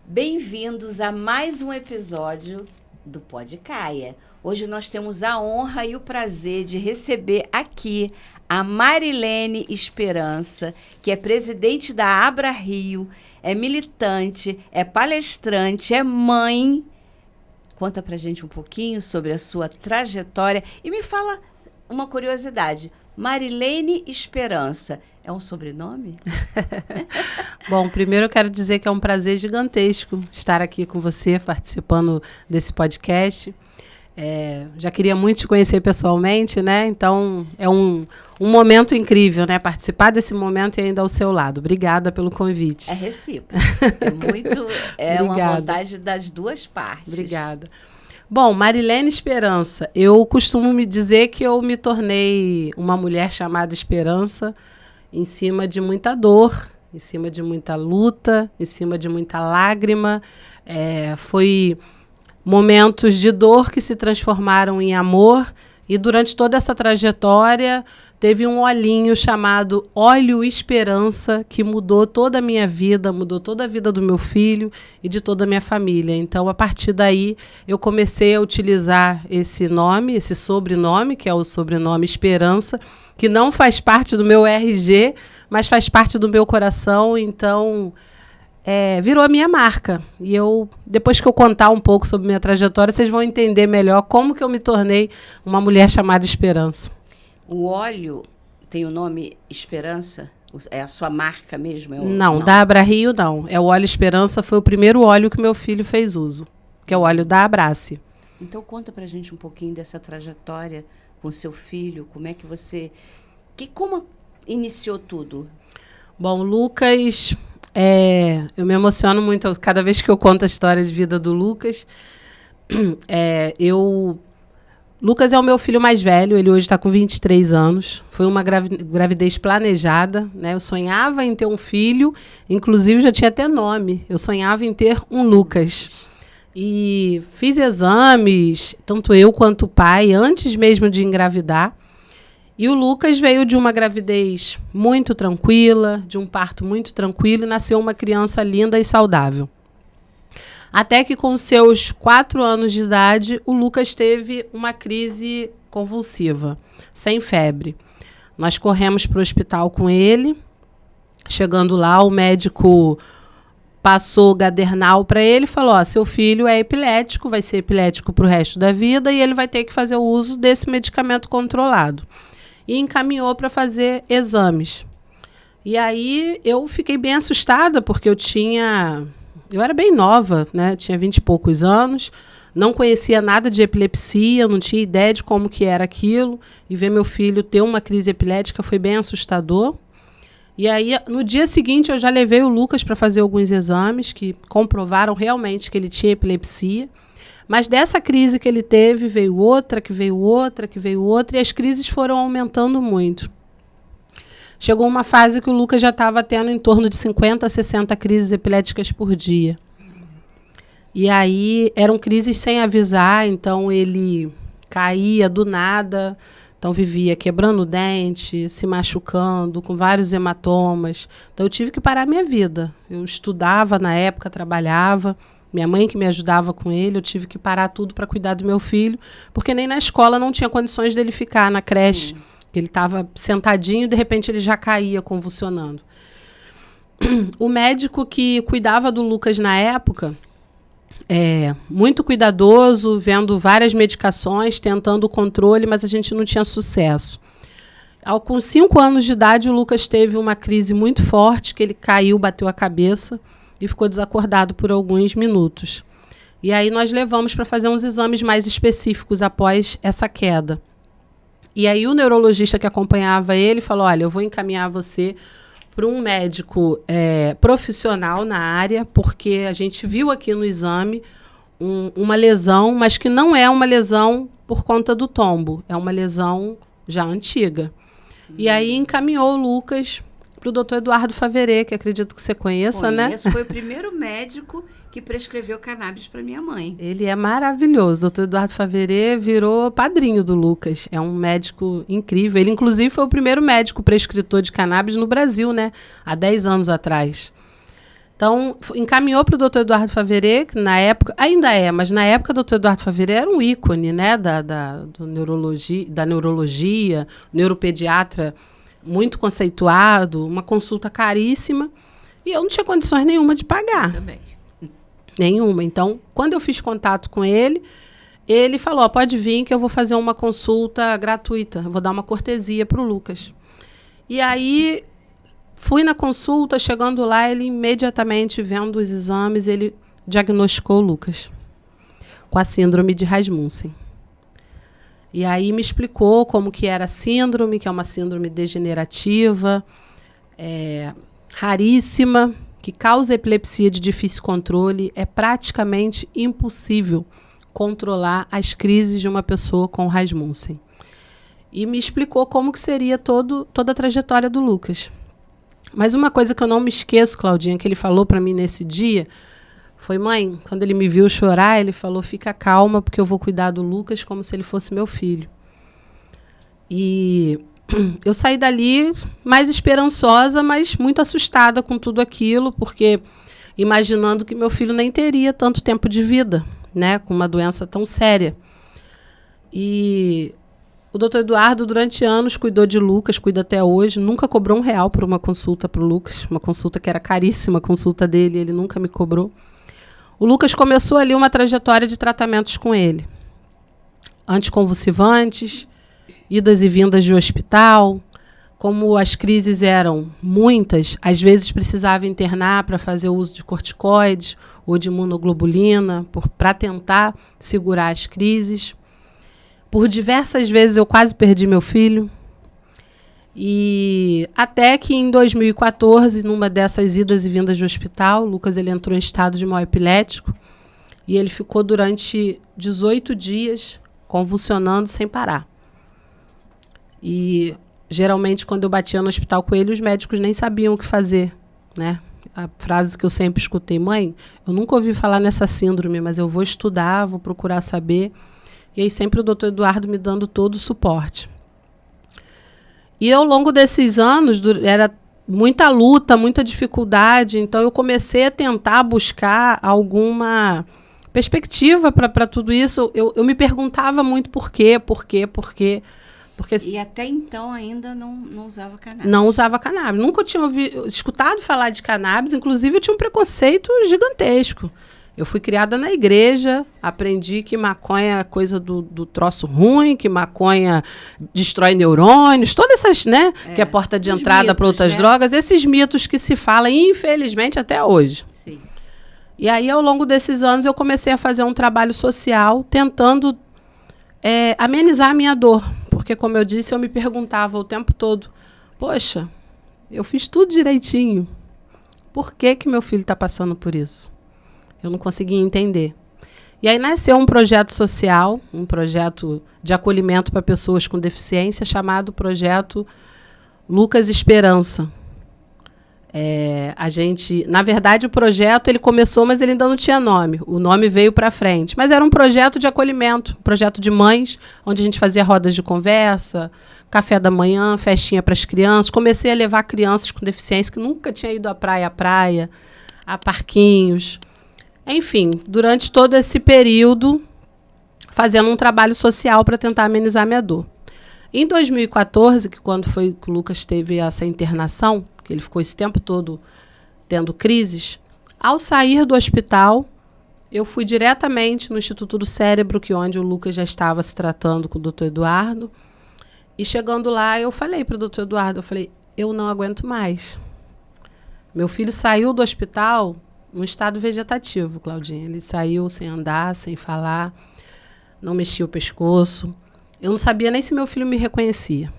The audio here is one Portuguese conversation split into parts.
Bem-vindos a mais um episódio do Pod Caia. Hoje nós temos a honra e o prazer de receber aqui a Marilene Esperança, que é presidente da Abra Rio, é militante, é palestrante, é mãe. Conta pra gente um pouquinho sobre a sua trajetória e me fala uma curiosidade. Marilene Esperança, é um sobrenome? Bom, primeiro eu quero dizer que é um prazer gigantesco estar aqui com você, participando desse podcast. Já queria muito te conhecer pessoalmente, né? Então, é um momento incrível, né? Participar desse momento e ainda ao seu lado. Obrigada pelo convite. É recíproco. Uma vontade das duas partes. Obrigada. Bom, Marilene Esperança, eu costumo me dizer que eu me tornei uma mulher chamada Esperança em cima de muita dor, em cima de muita luta, em cima de muita lágrima. Foi momentos de dor que se transformaram em amor e durante toda essa trajetória teve um olhinho chamado Óleo Esperança que mudou toda a minha vida, mudou toda a vida do meu filho e de toda a minha família. Então, a partir daí, eu comecei a utilizar esse nome, esse sobrenome, que é o sobrenome Esperança, que não faz parte do meu RG, mas faz parte do meu coração. Então, virou a minha marca. E depois que eu contar um pouco sobre minha trajetória, vocês vão entender melhor como que eu me tornei uma mulher chamada Esperança. O óleo tem o nome Esperança? É a sua marca mesmo? Não, da Abra Rio não. É o óleo Esperança, foi o primeiro óleo que meu filho fez uso, que é o óleo da Abrace. Então conta pra gente um pouquinho dessa trajetória com seu filho, como iniciou tudo? Bom, Lucas, eu me emociono muito cada vez que eu conto a história de vida do Lucas. Lucas é o meu filho mais velho, ele hoje está com 23 anos. Foi uma gravidez planejada, né? Eu sonhava em ter um filho, inclusive já tinha até nome. Eu sonhava em ter um Lucas. E fiz exames, tanto eu quanto o pai, antes mesmo de engravidar. E o Lucas veio de uma gravidez muito tranquila, de um parto muito tranquilo, e nasceu uma criança linda e saudável. Até que com seus 4 anos de idade, o Lucas teve uma crise convulsiva, sem febre. Nós corremos para o hospital com ele. Chegando lá, o médico passou Gadernal para ele e falou: seu filho é epilético, vai ser epilético para o resto da vida e ele vai ter que fazer o uso desse medicamento controlado. E encaminhou para fazer exames. E aí eu fiquei bem assustada, porque eu era bem nova, né? Tinha 20 e poucos anos, não conhecia nada de epilepsia, não tinha ideia de como que era aquilo, e ver meu filho ter uma crise epilética foi bem assustador. E aí, no dia seguinte, eu já levei o Lucas para fazer alguns exames que comprovaram realmente que ele tinha epilepsia. Mas dessa crise que ele teve, veio outra, que veio outra, que veio outra, e as crises foram aumentando muito. Chegou uma fase que o Lucas já estava tendo em torno de 50 a 60 crises epiléticas por dia. E aí eram crises sem avisar, então ele caía do nada, então vivia quebrando o dente, se machucando, com vários hematomas. Então eu tive que parar minha vida. Eu estudava na época, trabalhava, minha mãe que me ajudava com ele, eu tive que parar tudo para cuidar do meu filho, porque nem na escola não tinha condições dele ficar na creche. Sim. Ele estava sentadinho e, de repente, ele já caía convulsionando. O médico que cuidava do Lucas na época, muito cuidadoso, vendo várias medicações, tentando o controle, mas a gente não tinha sucesso. Com 5 anos de idade, o Lucas teve uma crise muito forte, que ele caiu, bateu a cabeça e ficou desacordado por alguns minutos. E aí nós levamos para fazer uns exames mais específicos após essa queda. E aí o neurologista que acompanhava ele falou: olha, eu vou encaminhar você para um médico profissional na área, porque a gente viu aqui no exame uma lesão, mas que não é uma lesão por conta do tombo, é uma lesão já antiga. E aí encaminhou o Lucas para o doutor Eduardo Faverê, que acredito que você conheça, né? Foi o primeiro médico que prescreveu cannabis para minha mãe. Ele é maravilhoso. O doutor Eduardo Faverê virou padrinho do Lucas. É um médico incrível. Ele, inclusive, foi o primeiro médico prescritor de cannabis no Brasil, né? Há 10 anos atrás. Então, encaminhou para o doutor Eduardo Faverê, que na época, ainda é, mas na época o doutor Eduardo Faverê era um ícone, né, da neurologia, neuropediatra muito conceituado, uma consulta caríssima, e eu não tinha condições nenhuma de pagar. Também. Nenhuma. Então, quando eu fiz contato com ele, ele falou, pode vir que eu vou fazer uma consulta gratuita, eu vou dar uma cortesia para o Lucas. E aí, fui na consulta, chegando lá, ele imediatamente, vendo os exames, ele diagnosticou o Lucas com a síndrome de Rasmussen. E aí me explicou como que era a síndrome, que é uma síndrome degenerativa, raríssima, que causa epilepsia de difícil controle. É praticamente impossível controlar as crises de uma pessoa com Rasmussen. E me explicou como que seria toda a trajetória do Lucas. Mas uma coisa que eu não me esqueço, Claudinha, que ele falou para mim nesse dia, foi, mãe, quando ele me viu chorar, ele falou, fica calma, porque eu vou cuidar do Lucas como se ele fosse meu filho. E eu saí dali mais esperançosa, mas muito assustada com tudo aquilo, porque imaginando que meu filho nem teria tanto tempo de vida, né, com uma doença tão séria. E o doutor Eduardo, durante anos, cuidou de Lucas, cuida até hoje, nunca cobrou R$1 por uma consulta para o Lucas, uma consulta que era caríssima, a consulta dele, ele nunca me cobrou. O Lucas começou ali uma trajetória de tratamentos com ele. Anticonvulsivantes, idas e vindas de hospital. Como as crises eram muitas, às vezes precisava internar para fazer o uso de corticoides ou de imunoglobulina para tentar segurar as crises. Por diversas vezes eu quase perdi meu filho. E até que em 2014, numa dessas idas e vindas de hospital, o Lucas ele entrou em estado de mal epilético e ele ficou durante 18 dias convulsionando sem parar. E geralmente quando eu batia no hospital com ele, os médicos nem sabiam o que fazer, né? A frase que eu sempre escutei, mãe, eu nunca ouvi falar nessa síndrome, mas eu vou estudar, vou procurar saber. E aí sempre o doutor Eduardo me dando todo o suporte. E ao longo desses anos, era muita luta, muita dificuldade, então eu comecei a tentar buscar alguma perspectiva para tudo isso. Eu me perguntava muito por quê. E até então ainda não usava cannabis. Não usava cannabis. Nunca tinha escutado falar de cannabis, inclusive eu tinha um preconceito gigantesco. Eu fui criada na igreja, aprendi que maconha é coisa do troço ruim, que maconha destrói neurônios, todas essas, né? Que é porta de entrada para outras drogas, esses mitos que se fala, infelizmente, até hoje. Sim. E aí, ao longo desses anos, eu comecei a fazer um trabalho social, tentando amenizar a minha dor. Porque, como eu disse, eu me perguntava o tempo todo, poxa, eu fiz tudo direitinho. Por que meu filho está passando por isso? Eu não conseguia entender. E aí nasceu um projeto social, um projeto de acolhimento para pessoas com deficiência, chamado Projeto Lucas Esperança. Na verdade, o projeto ele começou, mas ele ainda não tinha nome. O nome veio para frente. Mas era um projeto de acolhimento, um projeto de mães, onde a gente fazia rodas de conversa, café da manhã, festinha para as crianças. Comecei a levar crianças com deficiência que nunca tinham ido à praia, a parquinhos. Enfim, durante todo esse período, fazendo um trabalho social para tentar amenizar minha dor. Em 2014, quando foi que o Lucas teve essa internação, que ele ficou esse tempo todo tendo crises, ao sair do hospital, eu fui diretamente no Instituto do Cérebro, onde o Lucas já estava se tratando com o doutor Eduardo. E chegando lá, eu falei para o doutor Eduardo, eu não aguento mais. Meu filho saiu do hospital num estado vegetativo, Claudinha. Ele saiu sem andar, sem falar, não mexia o pescoço. Eu não sabia nem se meu filho me reconhecia,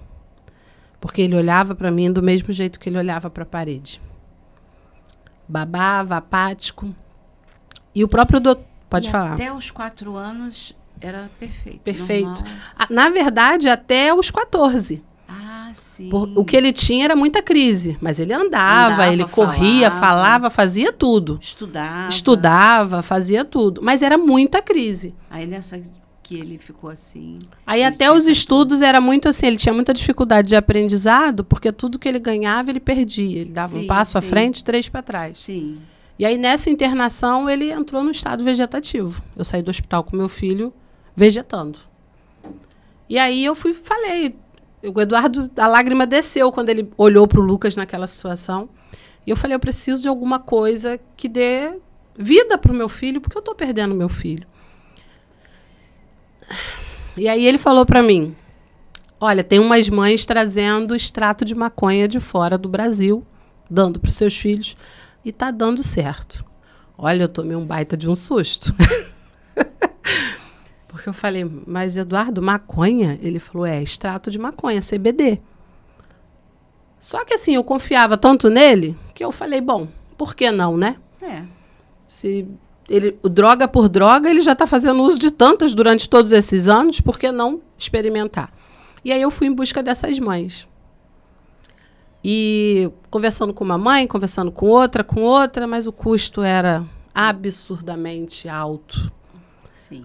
porque ele olhava para mim do mesmo jeito que ele olhava para a parede. Babava, apático. E o próprio doutor... Pode falar. Até os 4 anos era perfeito. Perfeito. Na verdade, até os 14. Sim. O que ele tinha era muita crise, mas ele andava, ele corria, falava, fazia tudo. Estudava, fazia tudo. Mas era muita crise. Aí nessa que ele ficou assim... Aí até os estudos era muito assim, ele tinha muita dificuldade de aprendizado, porque tudo que ele ganhava, ele perdia. Ele dava um passo à frente, 3 para trás. Sim. E aí, nessa internação, ele entrou no estado vegetativo. Eu saí do hospital com meu filho vegetando. E aí eu falei, o Eduardo, a lágrima desceu quando ele olhou para o Lucas naquela situação. E eu falei, eu preciso de alguma coisa que dê vida para o meu filho, porque eu estou perdendo meu filho. E aí ele falou para mim, olha, tem umas mães trazendo extrato de maconha de fora do Brasil, dando para os seus filhos, e tá dando certo. Olha, eu tomei um baita de um susto. Porque eu falei, mas Eduardo, maconha? Ele falou, extrato de maconha, CBD. Só que assim, eu confiava tanto nele, que eu falei, bom, por que não, né? Se ele, droga por droga, ele já está fazendo uso de tantas durante todos esses anos, por que não experimentar? E aí eu fui em busca dessas mães. E conversando com uma mãe, conversando com outra, mas o custo era absurdamente alto. Sim.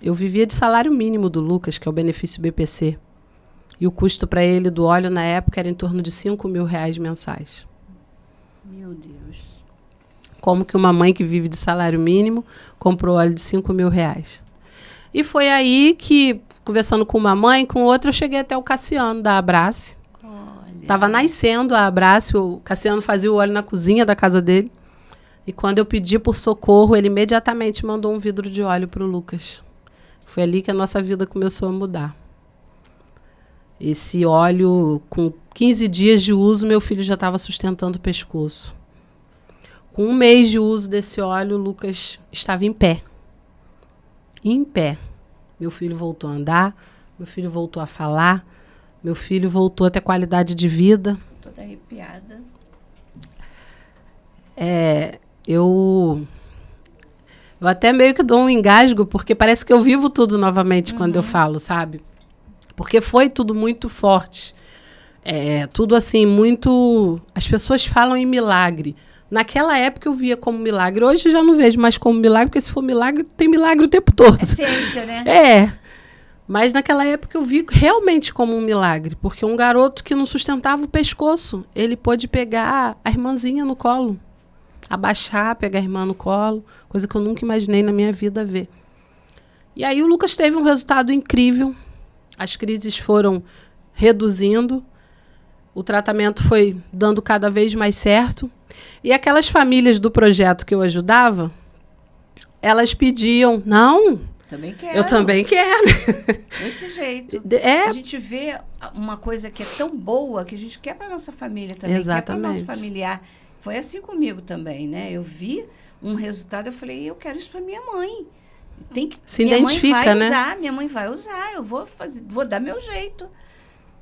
Eu vivia de salário mínimo do Lucas, que é o benefício BPC. E o custo para ele do óleo na época era em torno de R$5.000 mensais. Meu Deus. Como que uma mãe que vive de salário mínimo comprou óleo de R$5.000? E foi aí que, conversando com uma mãe, com outra, eu cheguei até o Cassiano, da Abrace. Estava nascendo a Abrace, o Cassiano fazia o óleo na cozinha da casa dele. E quando eu pedi por socorro, ele imediatamente mandou um vidro de óleo para o Lucas. Foi ali que a nossa vida começou a mudar. Esse óleo, com 15 dias de uso, meu filho já estava sustentando o pescoço. Com 1 mês de uso desse óleo, o Lucas estava em pé. Em pé. Meu filho voltou a andar, meu filho voltou a falar, meu filho voltou a ter qualidade de vida. Toda arrepiada. Eu até meio que dou um engasgo, porque parece que eu vivo tudo novamente quando eu falo, sabe? Porque foi tudo muito forte. Tudo assim, muito... As pessoas falam em milagre. Naquela época eu via como milagre. Hoje já não vejo mais como milagre, porque se for milagre, tem milagre o tempo todo. É ciência, né? Mas naquela época eu vi realmente como um milagre. Porque um garoto que não sustentava o pescoço, ele pôde pegar a irmãzinha no colo. Abaixar, pegar a irmã no colo. Coisa que eu nunca imaginei na minha vida ver. E aí o Lucas teve um resultado incrível. As crises foram reduzindo. O tratamento foi dando cada vez mais certo. E aquelas famílias do projeto que eu ajudava, elas pediam, não, também quero. Eu também quero. Desse jeito. A gente vê uma coisa que é tão boa que a gente quer para nossa família também. Exatamente. Quer para nosso familiar. Foi assim comigo também, né? Eu vi um resultado, eu falei, eu quero isso para minha mãe. Tem que, se minha identifica, mãe vai né? usar, minha mãe vai usar, eu vou fazer, vou dar meu jeito.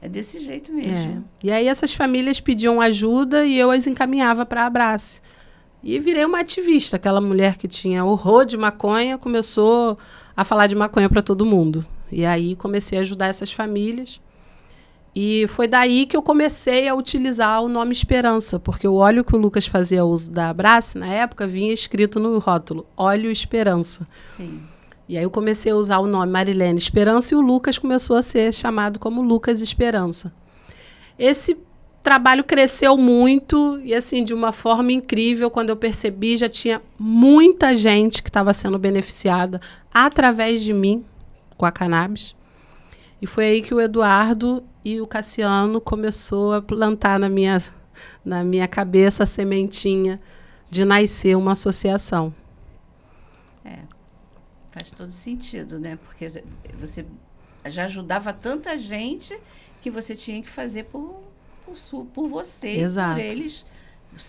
É desse jeito mesmo. E aí essas famílias pediam ajuda e eu as encaminhava para a Abrace. E virei uma ativista. Aquela mulher que tinha horror de maconha começou a falar de maconha para todo mundo. E aí comecei a ajudar essas famílias. E foi daí que eu comecei a utilizar o nome Esperança, porque o óleo que o Lucas fazia uso da Abrace, na época, vinha escrito no rótulo, óleo Esperança. Sim. E aí eu comecei a usar o nome Marilene Esperança e o Lucas começou a ser chamado como Lucas Esperança. Esse trabalho cresceu muito e, assim, de uma forma incrível. Quando eu percebi, já tinha muita gente que estava sendo beneficiada através de mim com a cannabis. E foi aí que o Eduardo e o Cassiano começou a plantar na minha cabeça a sementinha de nascer uma associação. Faz todo sentido, né? Porque você já ajudava tanta gente que você tinha que fazer por você, Exato. Por eles.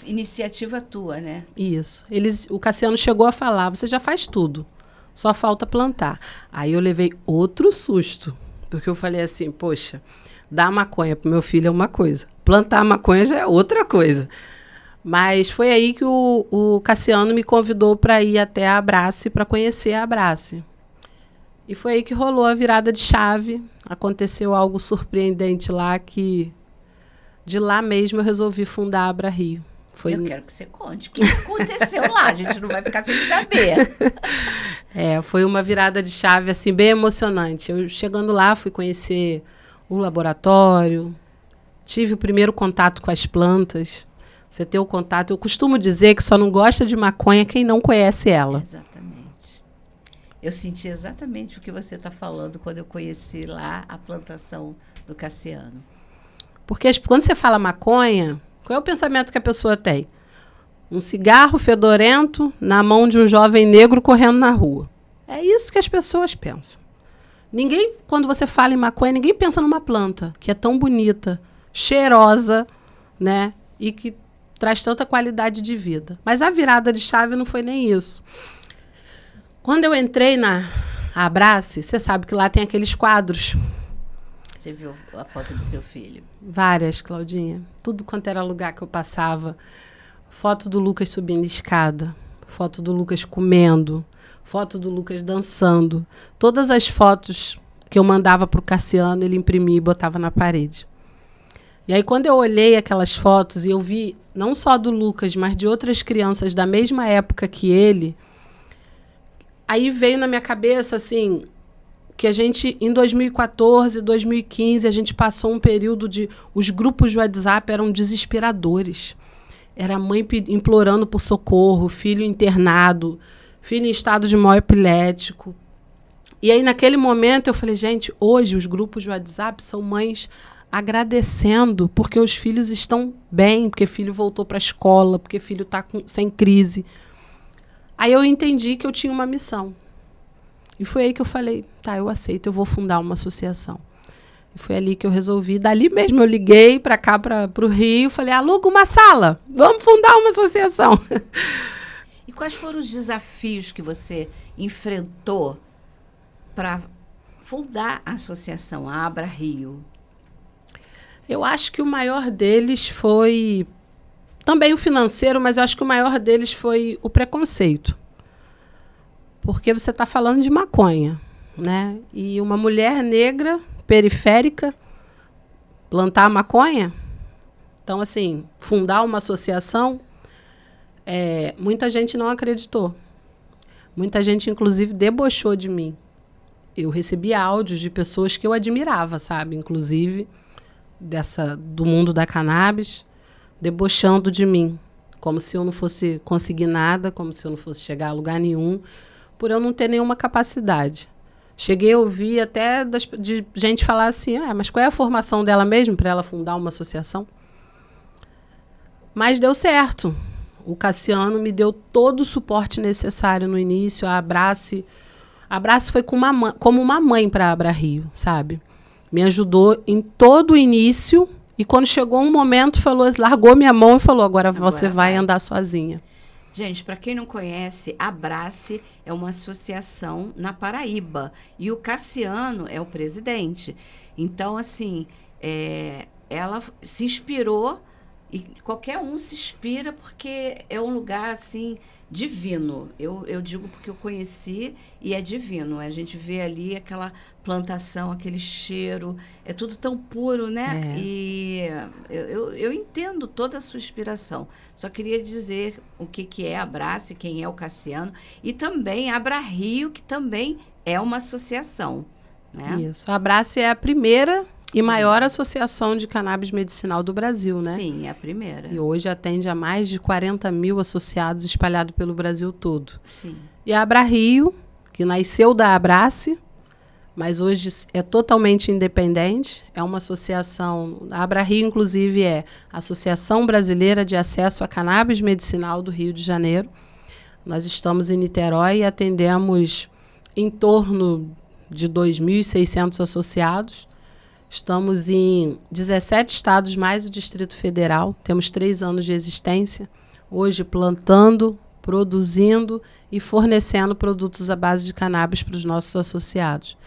Iniciativa tua, né? Isso. O Cassiano chegou a falar, você já faz tudo, só falta plantar. Aí eu levei outro susto, porque eu falei assim, poxa, dar maconha pro meu filho é uma coisa, plantar maconha já é outra coisa. Mas foi aí que o Cassiano me convidou para ir até a Abrace, para conhecer a Abrace. E foi aí que rolou a virada de chave. Aconteceu algo surpreendente lá, que de lá mesmo eu resolvi fundar a Abra Rio. Eu quero que você conte o que aconteceu lá, a gente não vai ficar sem saber. Foi uma virada de chave assim, bem emocionante. Eu chegando lá, fui conhecer o laboratório, tive o primeiro contato com as plantas. você ter o contato. Eu costumo dizer que só não gosta de maconha quem não conhece ela. Exatamente. Eu senti exatamente o que você está falando quando eu conheci lá a plantação do Cassiano. Porque quando você fala maconha, qual é o pensamento que a pessoa tem? Um cigarro fedorento na mão de um jovem negro correndo na rua. É isso que as pessoas pensam. Ninguém, quando você fala em maconha, ninguém pensa numa planta que é tão bonita, cheirosa, né? E que traz tanta qualidade de vida. Mas a virada de chave não foi nem isso. Quando eu entrei na Abrace, você sabe que lá tem aqueles quadros. Você viu a foto do seu filho? Várias, Claudinha. Tudo quanto era lugar que eu passava. Foto do Lucas subindo escada. Foto do Lucas comendo. Foto do Lucas dançando. Todas as fotos que eu mandava para o Cassiano, ele imprimia e botava na parede. E aí, quando eu olhei aquelas fotos e eu vi, não só do Lucas, mas de outras crianças da mesma época que ele, aí veio na minha cabeça, assim, que a gente, em 2014, 2015, a gente passou um período de... Os grupos de WhatsApp eram desesperadores. Era a mãe implorando por socorro, filho internado, filho em estado de mal epilético. E aí, naquele momento, eu falei, gente, hoje os grupos de WhatsApp são mães agradecendo porque os filhos estão bem, porque filho voltou para a escola, porque filho está sem crise. Aí eu entendi que eu tinha uma missão. E foi aí que eu falei, tá, eu aceito, eu vou fundar uma associação. E foi ali que eu resolvi. Dali mesmo eu liguei para cá, para o Rio, falei, aluga uma sala, vamos fundar uma associação. E quais foram os desafios que você enfrentou para fundar a associação Abra Rio? Eu acho que o maior deles foi também o financeiro, mas eu acho que o maior deles foi o preconceito. Porque você está falando de maconha, né? E uma mulher negra, periférica, plantar maconha. Então, assim, fundar uma associação, muita gente não acreditou. Muita gente, inclusive, debochou de mim. Eu recebi áudios de pessoas que eu admirava, sabe? Inclusive, do mundo da cannabis, debochando de mim. Como se eu não fosse conseguir nada, como se eu não fosse chegar a lugar nenhum, por eu não ter nenhuma capacidade. Cheguei a ouvir até de gente falar assim, mas qual é a formação dela mesmo para ela fundar uma associação? Mas deu certo. O Cassiano me deu todo o suporte necessário no início. A Abrace foi como uma mãe para a Abra Rio, sabe? Me ajudou em todo o início e quando chegou um momento, largou minha mão e falou, agora você vai andar sozinha. Gente, para quem não conhece, a Abrace é uma associação na Paraíba e o Cassiano é o presidente. Então, assim, ela se inspirou e qualquer um se inspira porque é um lugar, assim, divino. Eu digo porque eu conheci e é divino. A gente vê ali aquela plantação, aquele cheiro, é tudo tão puro, né? E eu entendo toda a sua inspiração. Só queria dizer o que é a Abrace, quem é o Cassiano, e também a Abra Rio, que também é uma associação, né? Isso. A Abrace é a primeira e maior associação de cannabis medicinal do Brasil, né? Sim, é a primeira. E hoje atende a mais de 40 mil associados espalhados pelo Brasil todo. Sim. E a Abra Rio, que nasceu da Abrace, mas hoje é totalmente independente, é uma associação... A Abra Rio, inclusive, é a Associação Brasileira de Acesso a Cannabis Medicinal do Rio de Janeiro. Nós estamos em Niterói e atendemos em torno de 2.600 associados. Estamos em 17 estados, mais o Distrito Federal. Temos 3 anos de existência. Hoje, plantando, produzindo e fornecendo produtos à base de cannabis para os nossos associados.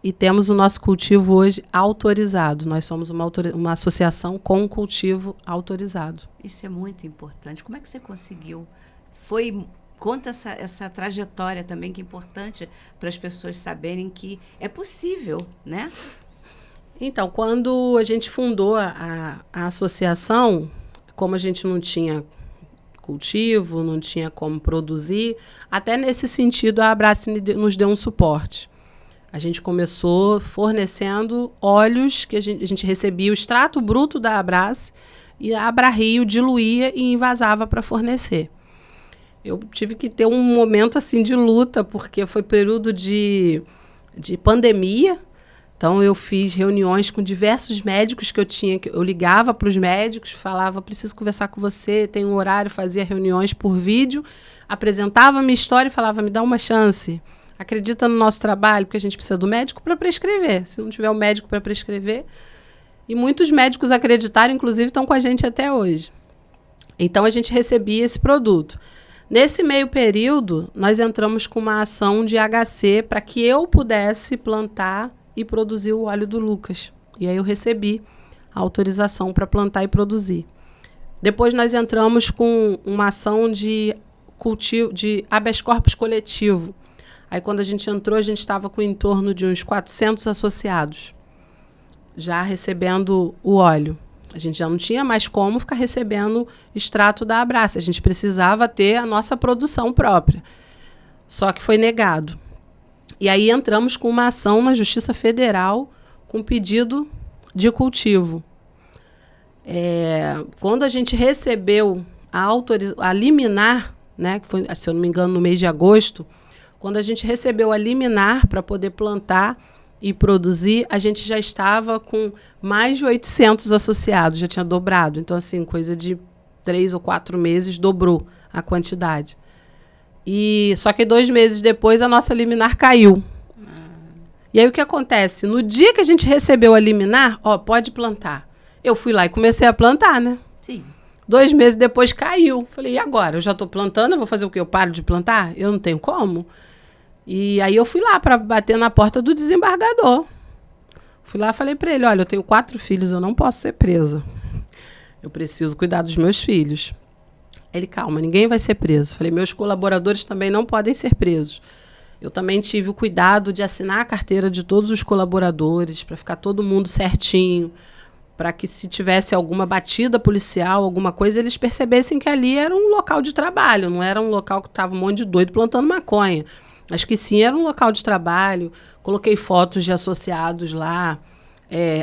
E temos o nosso cultivo hoje autorizado. Nós somos uma associação com cultivo autorizado. Isso é muito importante. Como é que você conseguiu? Conta essa trajetória também, que é importante para as pessoas saberem que é possível, né? Então, quando a gente fundou a associação, como a gente não tinha cultivo, não tinha como produzir, até nesse sentido a Abrace nos deu um suporte. A gente começou fornecendo óleos, que a gente recebia o extrato bruto da Abrace, e a Abrario diluía e envasava para fornecer. Eu tive que ter um momento assim de luta, porque foi período de pandemia. Então, eu fiz reuniões com diversos médicos que eu tinha. Eu ligava para os médicos, falava, preciso conversar com você, tem um horário, fazia reuniões por vídeo, apresentava a minha história e falava, me dá uma chance. Acredita no nosso trabalho, porque a gente precisa do médico para prescrever. Se não tiver o médico para prescrever... E muitos médicos acreditaram, inclusive, estão com a gente até hoje. Então, a gente recebia esse produto. Nesse meio período, nós entramos com uma ação de HC para que eu pudesse plantar e produzir o óleo do Lucas. E aí eu recebi a autorização para plantar e produzir. Depois nós entramos com uma ação de cultivo de habeas corpus coletivo. Aí quando a gente entrou, a gente estava com em torno de uns 400 associados, já recebendo o óleo. A gente já não tinha mais como ficar recebendo extrato da Abrace. A gente precisava ter a nossa produção própria. Só que foi negado. E aí entramos com uma ação na Justiça Federal com pedido de cultivo. Quando a gente recebeu a liminar, né, que foi, se eu não me engano, no mês de agosto, quando a gente recebeu a liminar para poder plantar e produzir, a gente já estava com mais de 800 associados, já tinha dobrado. Então, assim, coisa de 3 ou 4 meses, dobrou a quantidade. E só que 2 meses depois, a nossa liminar caiu. E aí, o que acontece? No dia que a gente recebeu a liminar, pode plantar. Eu fui lá e comecei a plantar, né? Sim. 2 meses depois, caiu. Falei, e agora? Eu já estou plantando, eu vou fazer o quê? Eu paro de plantar? Eu não tenho como. E aí eu fui lá para bater na porta do desembargador. Fui lá e falei para ele, olha, eu tenho 4 filhos, eu não posso ser presa. Eu preciso cuidar dos meus filhos. Ele, calma, ninguém vai ser preso. Falei, meus colaboradores também não podem ser presos. Eu também tive o cuidado de assinar a carteira de todos os colaboradores, para ficar todo mundo certinho, para que se tivesse alguma batida policial, alguma coisa, eles percebessem que ali era um local de trabalho, não era um local que estava um monte de doido plantando maconha. Mas que sim, era um local de trabalho. Coloquei fotos de associados lá.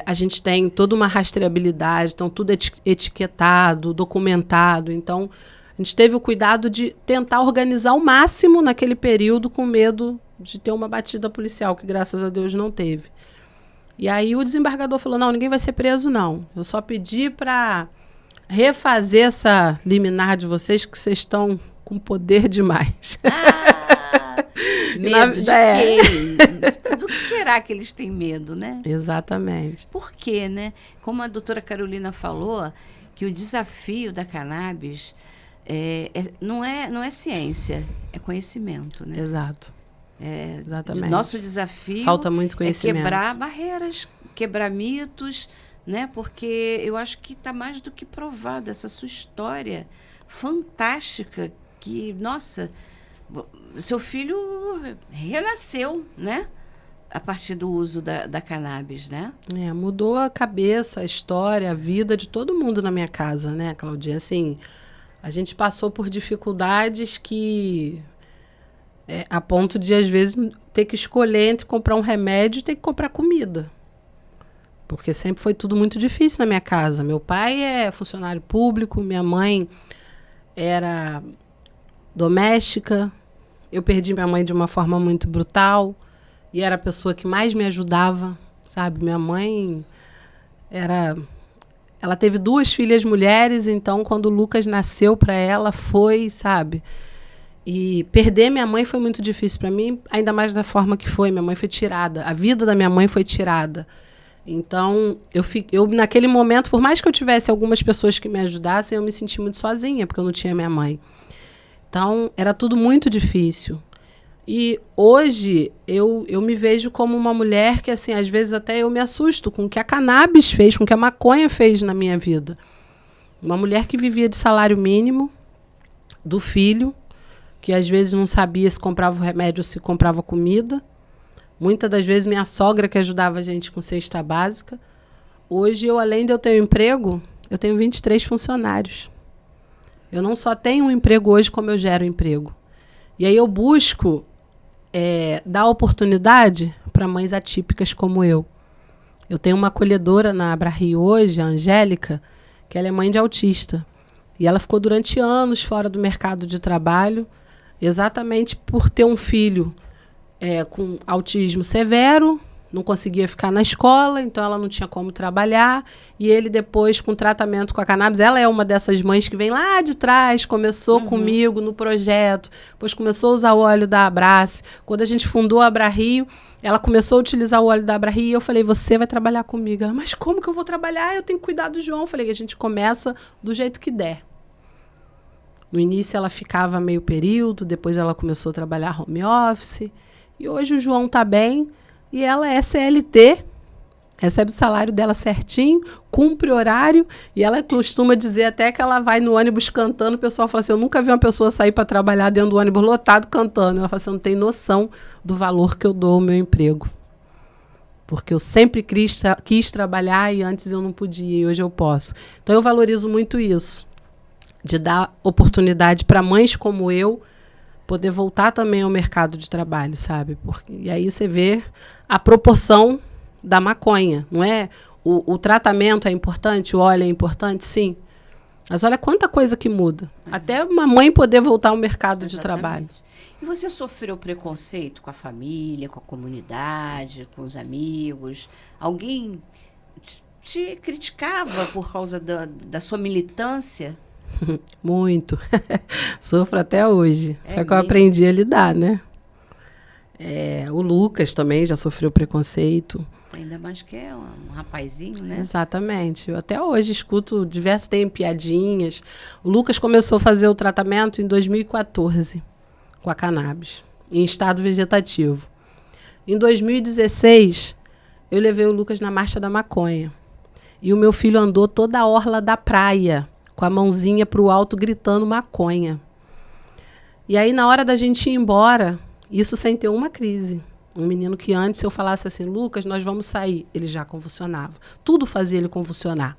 A gente tem toda uma rastreabilidade, então tudo etiquetado, documentado. Então, a gente teve o cuidado de tentar organizar o máximo naquele período, com medo de ter uma batida policial, que graças a Deus não teve. E aí o desembargador falou, não, ninguém vai ser preso, não. Eu só pedi para refazer essa liminar de vocês, que vocês estão com poder demais. Medo de quê? Do que será que eles têm medo, né? Exatamente. Por quê, né? Como a doutora Carolina falou, que o desafio da cannabis não é ciência, é conhecimento, né? Exato. Exatamente. Nosso desafio falta muito conhecimento. É quebrar barreiras, quebrar mitos, né? Porque eu acho que está mais do que provado essa sua história fantástica que, nossa, seu filho renasceu, né? A partir do uso da cannabis, né? Mudou a cabeça, a história, a vida de todo mundo na minha casa, né, Claudinha? Assim, a gente passou por dificuldades que... a ponto de, às vezes, ter que escolher entre comprar um remédio e ter que comprar comida. Porque sempre foi tudo muito difícil na minha casa. Meu pai é funcionário público, minha mãe era doméstica. Eu perdi minha mãe de uma forma muito brutal e era a pessoa que mais me ajudava, sabe? Minha mãe ela teve 2 filhas mulheres, então quando o Lucas nasceu para ela foi, sabe? E perder minha mãe foi muito difícil para mim, ainda mais da forma que foi. Minha mãe foi tirada, a vida da minha mãe foi tirada. Então, eu naquele momento, por mais que eu tivesse algumas pessoas que me ajudassem, eu me senti muito sozinha, porque eu não tinha minha mãe. Então, era tudo muito difícil. E hoje, eu me vejo como uma mulher que, assim, às vezes até eu me assusto com o que a cannabis fez, com o que a maconha fez na minha vida. Uma mulher que vivia de salário mínimo, do filho, que às vezes não sabia se comprava o remédio ou se comprava comida. Muitas das vezes minha sogra que ajudava a gente com cesta básica. Hoje, além de eu ter um emprego, eu tenho 23 funcionários. Eu não só tenho um emprego hoje, como eu gero emprego. E aí eu busco dar oportunidade para mães atípicas como eu. Eu tenho uma acolhedora na Abrario hoje, a Angélica, que ela é mãe de autista. E ela ficou durante anos fora do mercado de trabalho, exatamente por ter um filho com autismo severo, não conseguia ficar na escola, então ela não tinha como trabalhar. E ele depois, com tratamento com a cannabis, ela é uma dessas mães que vem lá de trás, começou comigo no projeto, depois começou a usar o óleo da Abrace. Quando a gente fundou a Abra-Rio, ela começou a utilizar o óleo da Abra-Rio e eu falei, você vai trabalhar comigo. Ela, mas como que eu vou trabalhar? Eu tenho que cuidar do João. Eu falei, a gente começa do jeito que der. No início ela ficava meio período, depois ela começou a trabalhar home office. E hoje o João está bem e ela é CLT, recebe o salário dela certinho, cumpre horário, e ela costuma dizer até que ela vai no ônibus cantando, o pessoal fala assim, eu nunca vi uma pessoa sair para trabalhar dentro do ônibus lotado cantando. Ela fala assim, não tem noção do valor que eu dou ao meu emprego. Porque eu sempre quis trabalhar e antes eu não podia e hoje eu posso. Então eu valorizo muito isso, de dar oportunidade para mães como eu, poder voltar também ao mercado de trabalho, sabe? E aí você vê a proporção da maconha, não é? O tratamento é importante, o óleo é importante, sim. Mas olha quanta coisa que muda. Até uma mãe poder voltar ao mercado de trabalho. E você sofreu preconceito com a família, com a comunidade, com os amigos? Alguém te criticava por causa da sua militância? Muito. Sofro até hoje. Só que mesmo? eu aprendi a lidar, né? O Lucas também já sofreu preconceito. Ainda mais que é um rapazinho, né? Exatamente. Eu até hoje escuto diversas, tem piadinhas. O Lucas começou a fazer o tratamento em 2014 com a cannabis, em estado vegetativo. Em 2016, eu levei o Lucas na Marcha da Maconha. E o meu filho andou toda a orla da praia, com a mãozinha para o alto, gritando maconha. E aí, na hora da gente ir embora, isso sem ter uma crise. Um menino que antes, se eu falasse assim, Lucas, nós vamos sair, ele já convulsionava. Tudo fazia ele convulsionar.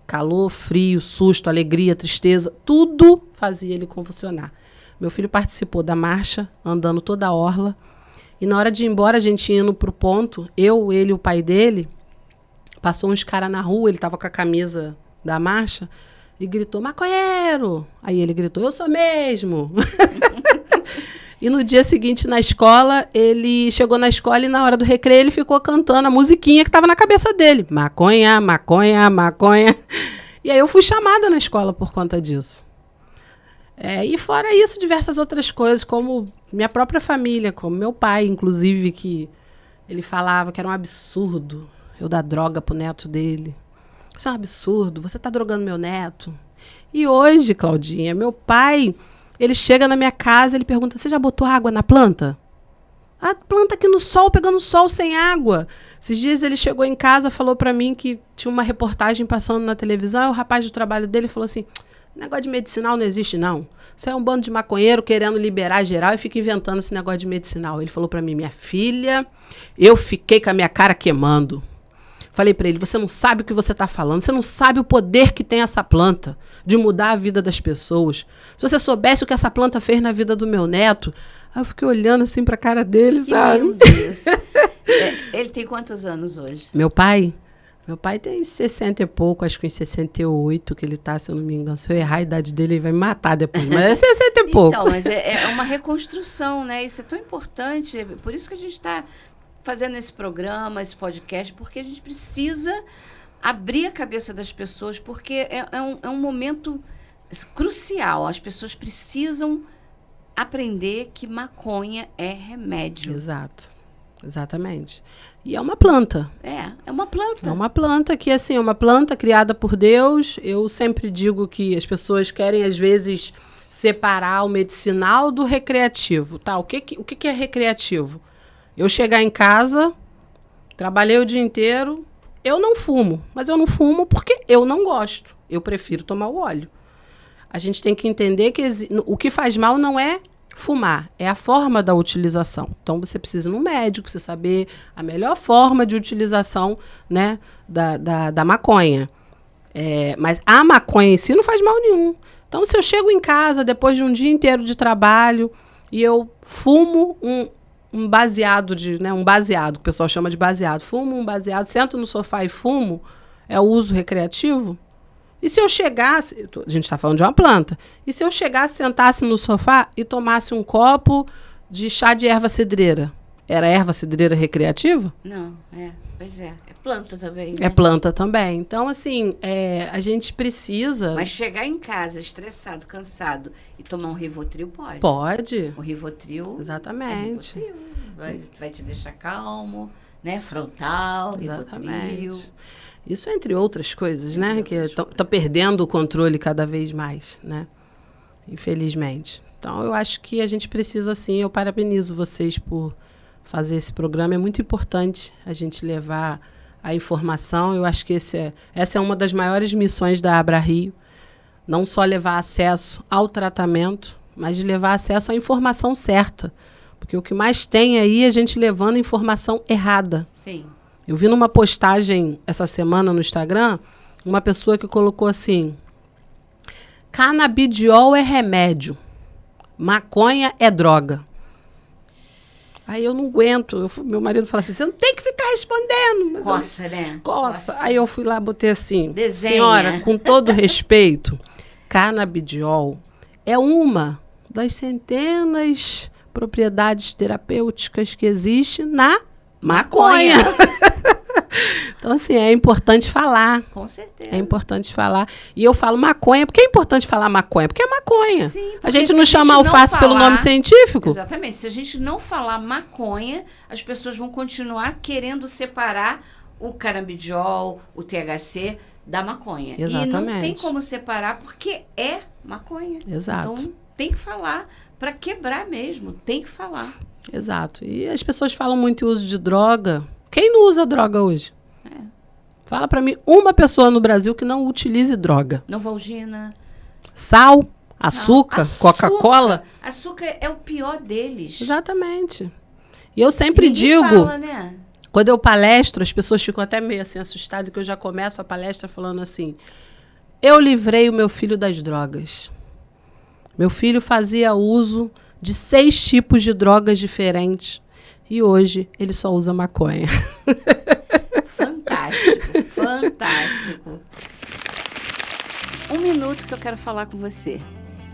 Calor, frio, susto, alegria, tristeza, tudo fazia ele convulsionar. Meu filho participou da marcha, andando toda a orla. E na hora de ir embora, a gente indo para o ponto, eu, ele e o pai dele, passou uns caras na rua, ele estava com a camisa da marcha, e gritou, maconheiro! Aí ele gritou, eu sou mesmo! E no dia seguinte, na escola, ele chegou na escola e na hora do recreio ele ficou cantando a musiquinha que estava na cabeça dele. Maconha, maconha, maconha. E aí eu fui chamada na escola por conta disso. E fora isso, diversas outras coisas, como minha própria família, como meu pai, inclusive, que ele falava que era um absurdo eu dar droga pro neto dele. Isso é um absurdo, você está drogando meu neto. E hoje, Claudinha, meu pai, ele chega na minha casa, ele pergunta, você já botou água na planta? A planta aqui no sol, pegando sol sem água. Esses dias ele chegou em casa, falou para mim que tinha uma reportagem passando na televisão, e o rapaz do trabalho dele falou assim, negócio de medicinal não existe não. Isso é um bando de maconheiro querendo liberar geral e fica inventando esse negócio de medicinal. Ele falou para mim, minha filha, eu fiquei com a minha cara queimando. Falei para ele, você não sabe o que você está falando, você não sabe o poder que tem essa planta de mudar a vida das pessoas. Se você soubesse o que essa planta fez na vida do meu neto... Aí eu fiquei olhando assim para a cara dele, sabe? Meu Deus. Ele tem quantos anos hoje? Meu pai tem 60 e pouco, acho que em 68 que ele está, se eu não me engano. Se eu errar a idade dele, ele vai me matar depois, mas é 60 e pouco. Então, mas é uma reconstrução, né? Isso é tão importante, por isso que a gente está fazendo esse programa, esse podcast, porque a gente precisa abrir a cabeça das pessoas, porque é um momento crucial. As pessoas precisam aprender que maconha é remédio. Exato. Exatamente. E é uma planta. É uma planta. É uma planta que, assim, é uma planta criada por Deus. Eu sempre digo que as pessoas querem, às vezes, separar o medicinal do recreativo. Tá? O que é recreativo? Eu chegar em casa, trabalhei o dia inteiro, eu não fumo. Mas eu não fumo porque eu não gosto. Eu prefiro tomar o óleo. A gente tem que entender que o que faz mal não é fumar, é a forma da utilização. Então, você precisa ir no médico, precisa saber a melhor forma de utilização, né, da maconha. Mas a maconha em si não faz mal nenhum. Então, se eu chego em casa depois de um dia inteiro de trabalho e eu fumo um baseado, um baseado, que o pessoal chama de baseado, fumo um baseado, sento no sofá e fumo, é o uso recreativo? E se eu chegasse, a gente está falando de uma planta, e se eu chegasse, sentasse no sofá e tomasse um copo de chá de erva cidreira? Era erva cidreira recreativa? Não, pois é. É planta também, né? É planta também. Então, assim, a gente precisa... Mas chegar em casa estressado, cansado e tomar um Rivotril, pode? Pode. O Rivotril... Exatamente. É Rivotril. Vai te deixar calmo, né? Frontal, Exatamente. Rivotril. Isso entre outras coisas, né? Que tá perdendo o controle cada vez mais, né? Infelizmente. Então, eu acho que a gente precisa, sim, eu parabenizo vocês por fazer esse programa. É muito importante a gente levar a informação. Eu acho que essa é uma das maiores missões da Abra Rio. Não só levar acesso ao tratamento, mas de levar acesso à informação certa. Porque o que mais tem aí é a gente levando informação errada. Sim. Eu vi numa postagem essa semana no Instagram, uma pessoa que colocou assim: canabidiol é remédio, maconha é droga. Aí eu não aguento. Meu marido fala assim: você não tem que ficar respondendo. Mas Coça, né? Coça. Aí eu fui lá, botei assim: Desenha. Senhora, com todo respeito, canabidiol é uma das centenas propriedades terapêuticas que existe na maconha. Então, assim, é importante falar. Com certeza. É importante falar. E eu falo maconha, porque é importante falar maconha? Porque é maconha. Sim, a gente não chama alface pelo nome científico? Exatamente. Se a gente não falar maconha, as pessoas vão continuar querendo separar o canabidiol, o THC da maconha. Exatamente. E não tem como separar porque é maconha. Exato. Então, tem que falar para quebrar mesmo. Tem que falar. Exato. E as pessoas falam muito em uso de droga. Quem não usa droga hoje? Fala pra mim uma pessoa no Brasil que não utilize droga. Novalgina. Sal, açúcar, Coca-Cola. Açúcar é o pior deles. Exatamente. E eu sempre digo, fala, né? quando eu palestro, as pessoas ficam até meio assim assustadas, que eu já começo a palestra falando assim: eu livrei o meu filho das drogas. Meu filho fazia uso de 6 tipos de drogas diferentes. E hoje ele só usa maconha. Fantástico, fantástico. 1 minuto que eu quero falar com você.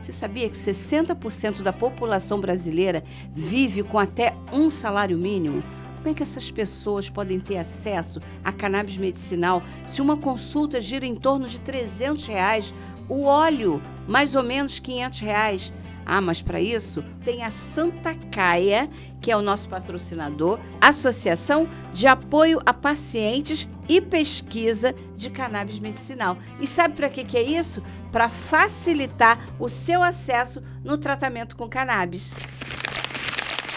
Você sabia que 60% da população brasileira vive com até um salário mínimo? Como é que essas pessoas podem ter acesso a cannabis medicinal se uma consulta gira em torno de R$300? O óleo, mais ou menos R$500. Ah, mas para isso tem a Santa Caia, que é o nosso patrocinador, Associação de Apoio a Pacientes e Pesquisa de Cannabis Medicinal. E sabe para que é isso? Para facilitar o seu acesso no tratamento com cannabis.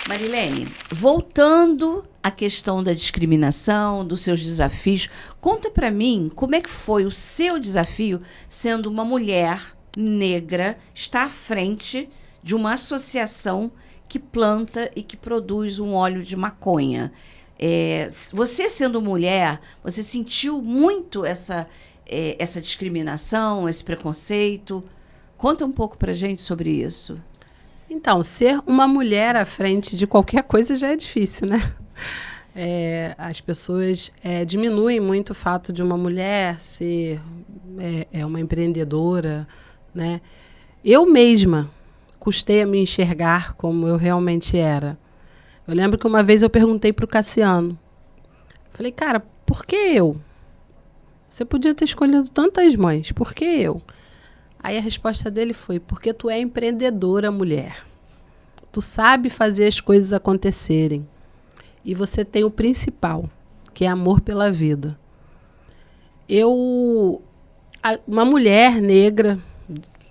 Marilene, voltando à questão da discriminação, dos seus desafios, conta para mim como é que foi o seu desafio sendo uma mulher negra, está à frente de uma associação que planta e que produz um óleo de maconha. Você sendo mulher, você sentiu muito essa discriminação, esse preconceito? Conta um pouco pra gente sobre isso. Então, ser uma mulher à frente de qualquer coisa já é difícil, né? As pessoas diminuem muito o fato de uma mulher ser uma empreendedora, né? Eu mesma custei a me enxergar como eu realmente era. Eu lembro que uma vez eu perguntei para o Cassiano. Falei, cara, por que eu? Você podia ter escolhido tantas mães, por que eu? Aí a resposta dele foi: porque tu é empreendedora, mulher. Tu sabe fazer as coisas acontecerem. E você tem o principal, que é amor pela vida. Uma mulher negra,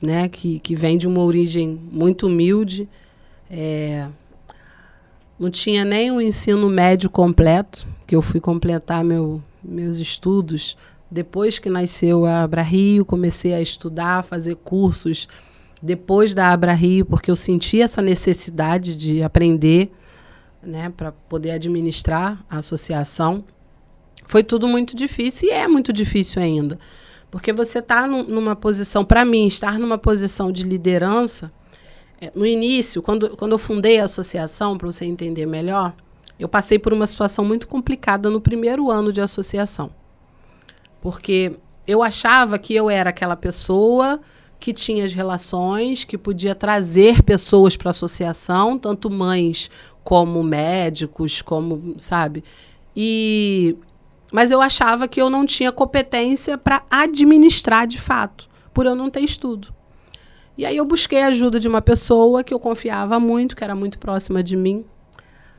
né, que vem de uma origem muito humilde, não tinha nem o ensino médio completo, que eu fui completar meus estudos depois que nasceu a Abra Rio. Comecei a estudar, fazer cursos depois da Abra Rio, porque eu senti essa necessidade de aprender, né, para poder administrar a associação. Foi tudo muito difícil e é muito difícil ainda. Porque você está numa posição, para mim, estar numa posição de liderança. No início, quando eu fundei a associação, para você entender melhor, eu passei por uma situação muito complicada no primeiro ano de associação. Porque eu achava que eu era aquela pessoa que tinha as relações, que podia trazer pessoas para a associação, tanto mães como médicos, como, sabe? Mas eu achava que eu não tinha competência para administrar de fato, por eu não ter estudo. E aí eu busquei a ajuda de uma pessoa que eu confiava muito, que era muito próxima de mim.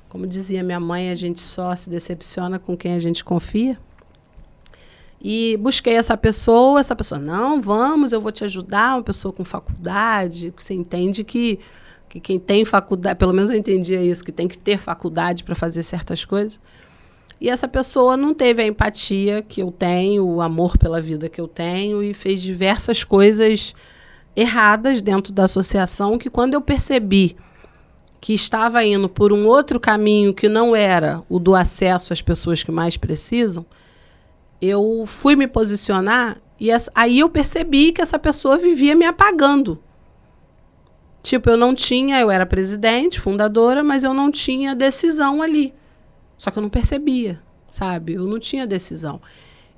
Como dizia minha mãe, a gente só se decepciona com quem a gente confia. E busquei essa pessoa, não, vamos, eu vou te ajudar, uma pessoa com faculdade, você entende que quem tem faculdade, pelo menos eu entendia isso, que tem que ter faculdade para fazer certas coisas. E essa pessoa não teve a empatia que eu tenho, o amor pela vida que eu tenho, e fez diversas coisas erradas dentro da associação, que quando eu percebi que estava indo por um outro caminho que não era o do acesso às pessoas que mais precisam, eu fui me posicionar e aí eu percebi que essa pessoa vivia me apagando. Tipo, eu era presidente, fundadora, mas eu não tinha decisão ali. Só que eu não percebia, sabe? Eu não tinha decisão.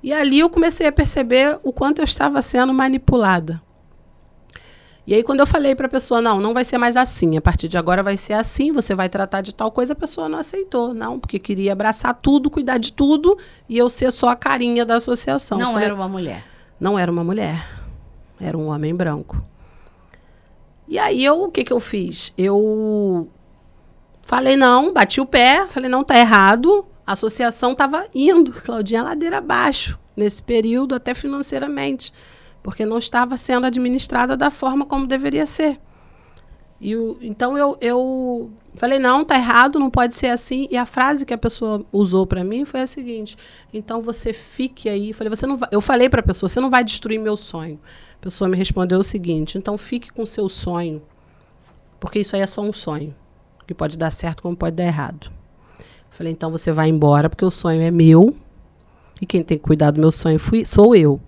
E ali eu comecei a perceber o quanto eu estava sendo manipulada. E aí, quando eu falei para a pessoa, não vai ser mais assim, a partir de agora vai ser assim, você vai tratar de tal coisa, a pessoa não aceitou, porque queria abraçar tudo, cuidar de tudo, e eu ser só a carinha da associação. Não era uma mulher? Não era uma mulher, era um homem branco. E aí, o que eu fiz? Eu falei, bati o pé, falei, não, tá errado, a associação estava indo, Claudinha, ladeira abaixo, nesse período, até financeiramente, porque não estava sendo administrada da forma como deveria ser. Então, eu falei, não, tá errado, não pode ser assim. E a frase que a pessoa usou para mim foi a seguinte, então você fique aí. Eu falei para a pessoa, você não vai destruir meu sonho. A pessoa me respondeu o seguinte, então fique com o seu sonho, porque isso aí é só um sonho, que pode dar certo como pode dar errado. Falei, então você vai embora, porque o sonho é meu, e quem tem que cuidar do meu sonho sou eu.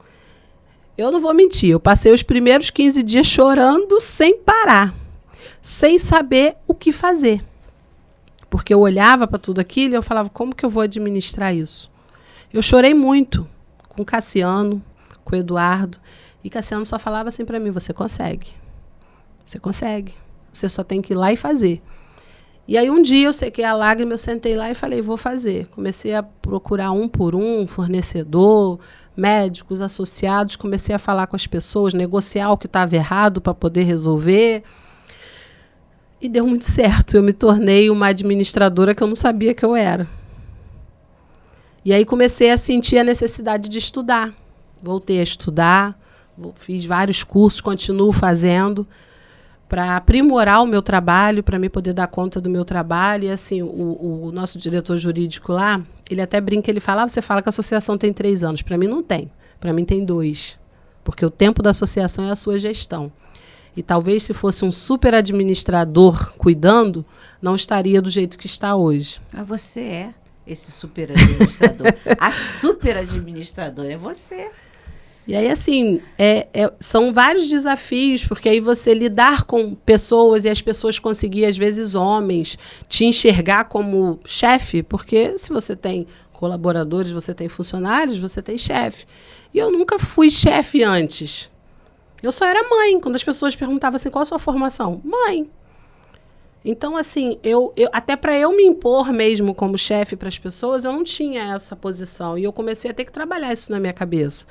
Eu não vou mentir, eu passei os primeiros 15 dias chorando sem parar, sem saber o que fazer. Porque eu olhava para tudo aquilo e eu falava, como que eu vou administrar isso? Eu chorei muito com o Cassiano, com o Eduardo, e Cassiano só falava assim para mim, você consegue, você só tem que ir lá e fazer. E aí um dia eu sequei a lágrima, eu sentei lá e falei, vou fazer. Comecei a procurar um por um, fornecedor, médicos, associados, comecei a falar com as pessoas, negociar o que estava errado para poder resolver. E deu muito certo. Eu me tornei uma administradora que eu não sabia que eu era. E aí comecei a sentir a necessidade de estudar. Voltei a estudar, fiz vários cursos, continuo fazendo, para aprimorar o meu trabalho, para me poder dar conta do meu trabalho. E assim, o nosso diretor jurídico lá, ele até brinca, ele fala, você fala que a associação tem 3 anos. Para mim não tem, para mim tem 2. Porque o tempo da associação é a sua gestão. E talvez se fosse um super administrador cuidando, não estaria do jeito que está hoje. Mas você é esse super administrador. A super administradora é você. E aí, assim, são vários desafios, porque aí você lidar com pessoas e as pessoas conseguir, às vezes, homens, te enxergar como chefe, porque se você tem colaboradores, você tem funcionários, você tem chefe. E eu nunca fui chefe antes. Eu só era mãe. Quando as pessoas perguntavam assim, qual a sua formação? Mãe. Então, assim, até para eu me impor mesmo como chefe para as pessoas, eu não tinha essa posição. E eu comecei a ter que trabalhar isso na minha cabeça.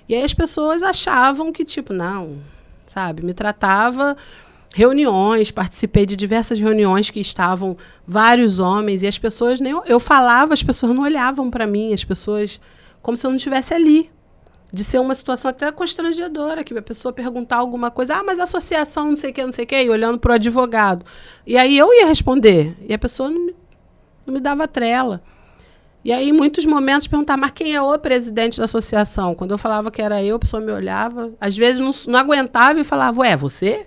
E aí as pessoas achavam que, tipo, não, sabe? Me tratava reuniões, participei de diversas reuniões que estavam vários homens, e as pessoas, eu falava, as pessoas não olhavam para mim, as pessoas, como se eu não estivesse ali. De ser uma situação até constrangedora, que a pessoa perguntar alguma coisa, mas a associação não sei o que, e olhando para o advogado. E aí eu ia responder, e a pessoa não me dava trela. E aí, em muitos momentos, perguntar, mas quem é o presidente da associação? Quando eu falava que era eu, a pessoa me olhava, às vezes não aguentava e falava, você?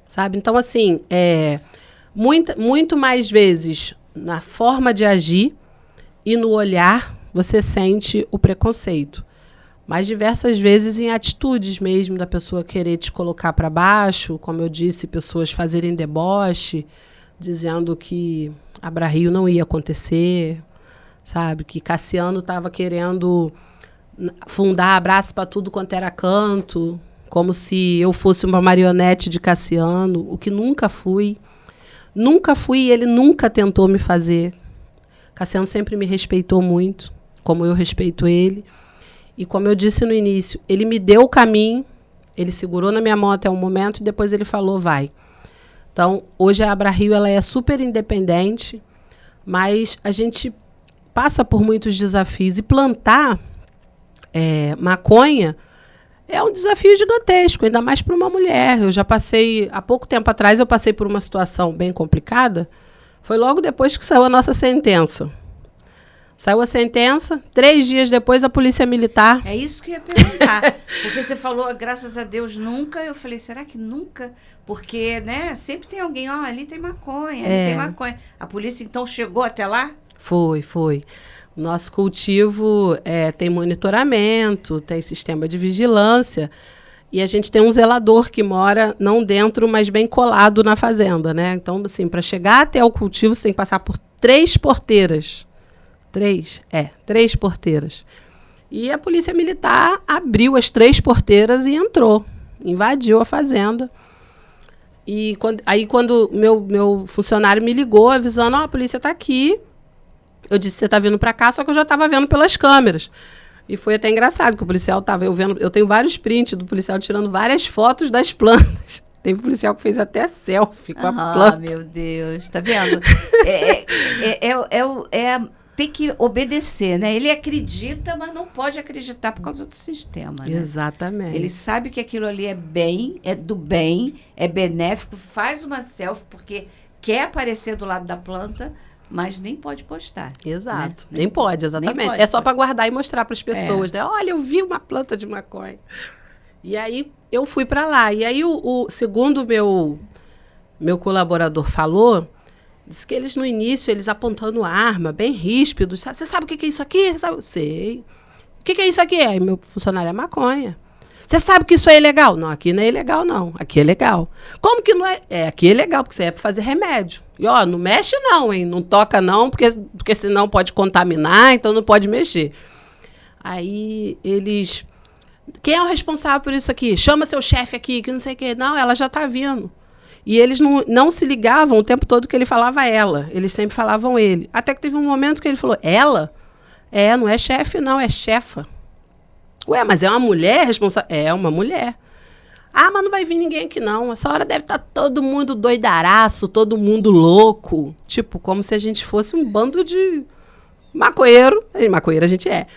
Sabe? Então, assim, muito mais vezes na forma de agir e no olhar, você sente o preconceito. Mas diversas vezes em atitudes mesmo, da pessoa querer te colocar para baixo, como eu disse, pessoas fazerem deboche, dizendo que AbraRio não ia acontecer, sabe? Que Cassiano estava querendo fundar abraço para tudo quanto era canto, como se eu fosse uma marionete de Cassiano, o que nunca fui. Nunca fui e ele nunca tentou me fazer. Cassiano sempre me respeitou muito, como eu respeito ele. E como eu disse no início, ele me deu o caminho, ele segurou na minha mão até um momento e depois ele falou, vai. Então, hoje a Abra Rio ela é super independente, mas a gente passa por muitos desafios. E plantar maconha é um desafio gigantesco, ainda mais para uma mulher. Eu já passei, há pouco tempo atrás, eu passei por uma situação bem complicada. Foi logo depois que saiu a nossa sentença. Saiu a sentença, 3 dias depois a polícia militar... É isso que eu ia perguntar. Porque você falou, graças a Deus, nunca. Eu falei, será que nunca? Porque, né, sempre tem alguém, ali tem maconha, ali tem maconha. A polícia, então, chegou até lá? Foi. O nosso cultivo tem monitoramento, tem sistema de vigilância. E a gente tem um zelador que mora, não dentro, mas bem colado na fazenda, né? Então, assim, para chegar até o cultivo, você tem que passar por 3 porteiras. 3 porteiras. E a polícia militar abriu as 3 porteiras e entrou, invadiu a fazenda. E quando meu funcionário me ligou, avisando, a polícia está aqui. Eu disse, você está vindo para cá, só que eu já estava vendo pelas câmeras. E foi até engraçado, que o policial estava vendo. Eu tenho vários prints do policial tirando várias fotos das plantas. Teve policial que fez até selfie com a planta. Ah, meu Deus, tá vendo? Tem que obedecer, né? Ele acredita, mas não pode acreditar por causa do sistema, né? Exatamente. Ele sabe que aquilo ali é do bem, é benéfico, faz uma selfie porque quer aparecer do lado da planta, mas nem pode postar. Exato. Né? Nem pode, exatamente. Nem pode, é só para guardar e mostrar para as pessoas, né? Olha, eu vi uma planta de maconha. E aí eu fui para lá. E aí, segundo o meu colaborador falou, disse que eles, no início, eles apontando arma, bem ríspidos. Você sabe o que é isso aqui? Você sabe? Sei. O que é isso aqui? Aí meu funcionário é maconha. Você sabe que isso é ilegal? Não, aqui não é ilegal, não. Aqui é legal. Como que não é? Aqui é legal, porque isso é para fazer remédio. E, não mexe não, hein? Não toca não, porque senão pode contaminar, então não pode mexer. Aí eles... Quem é o responsável por isso aqui? Chama seu chefe aqui, que não sei o quê. Não, ela já está vindo. E eles não se ligavam o tempo todo que ele falava ela. Eles sempre falavam ele. Até que teve um momento que ele falou, ela? Não é chefe, não, é chefa. Ué, mas é uma mulher responsável? É uma mulher. Ah, mas não vai vir ninguém aqui, não. Essa hora deve estar todo mundo doidaraço, todo mundo louco. Tipo, como se a gente fosse um bando de maconheiro. Maconheiro a gente é.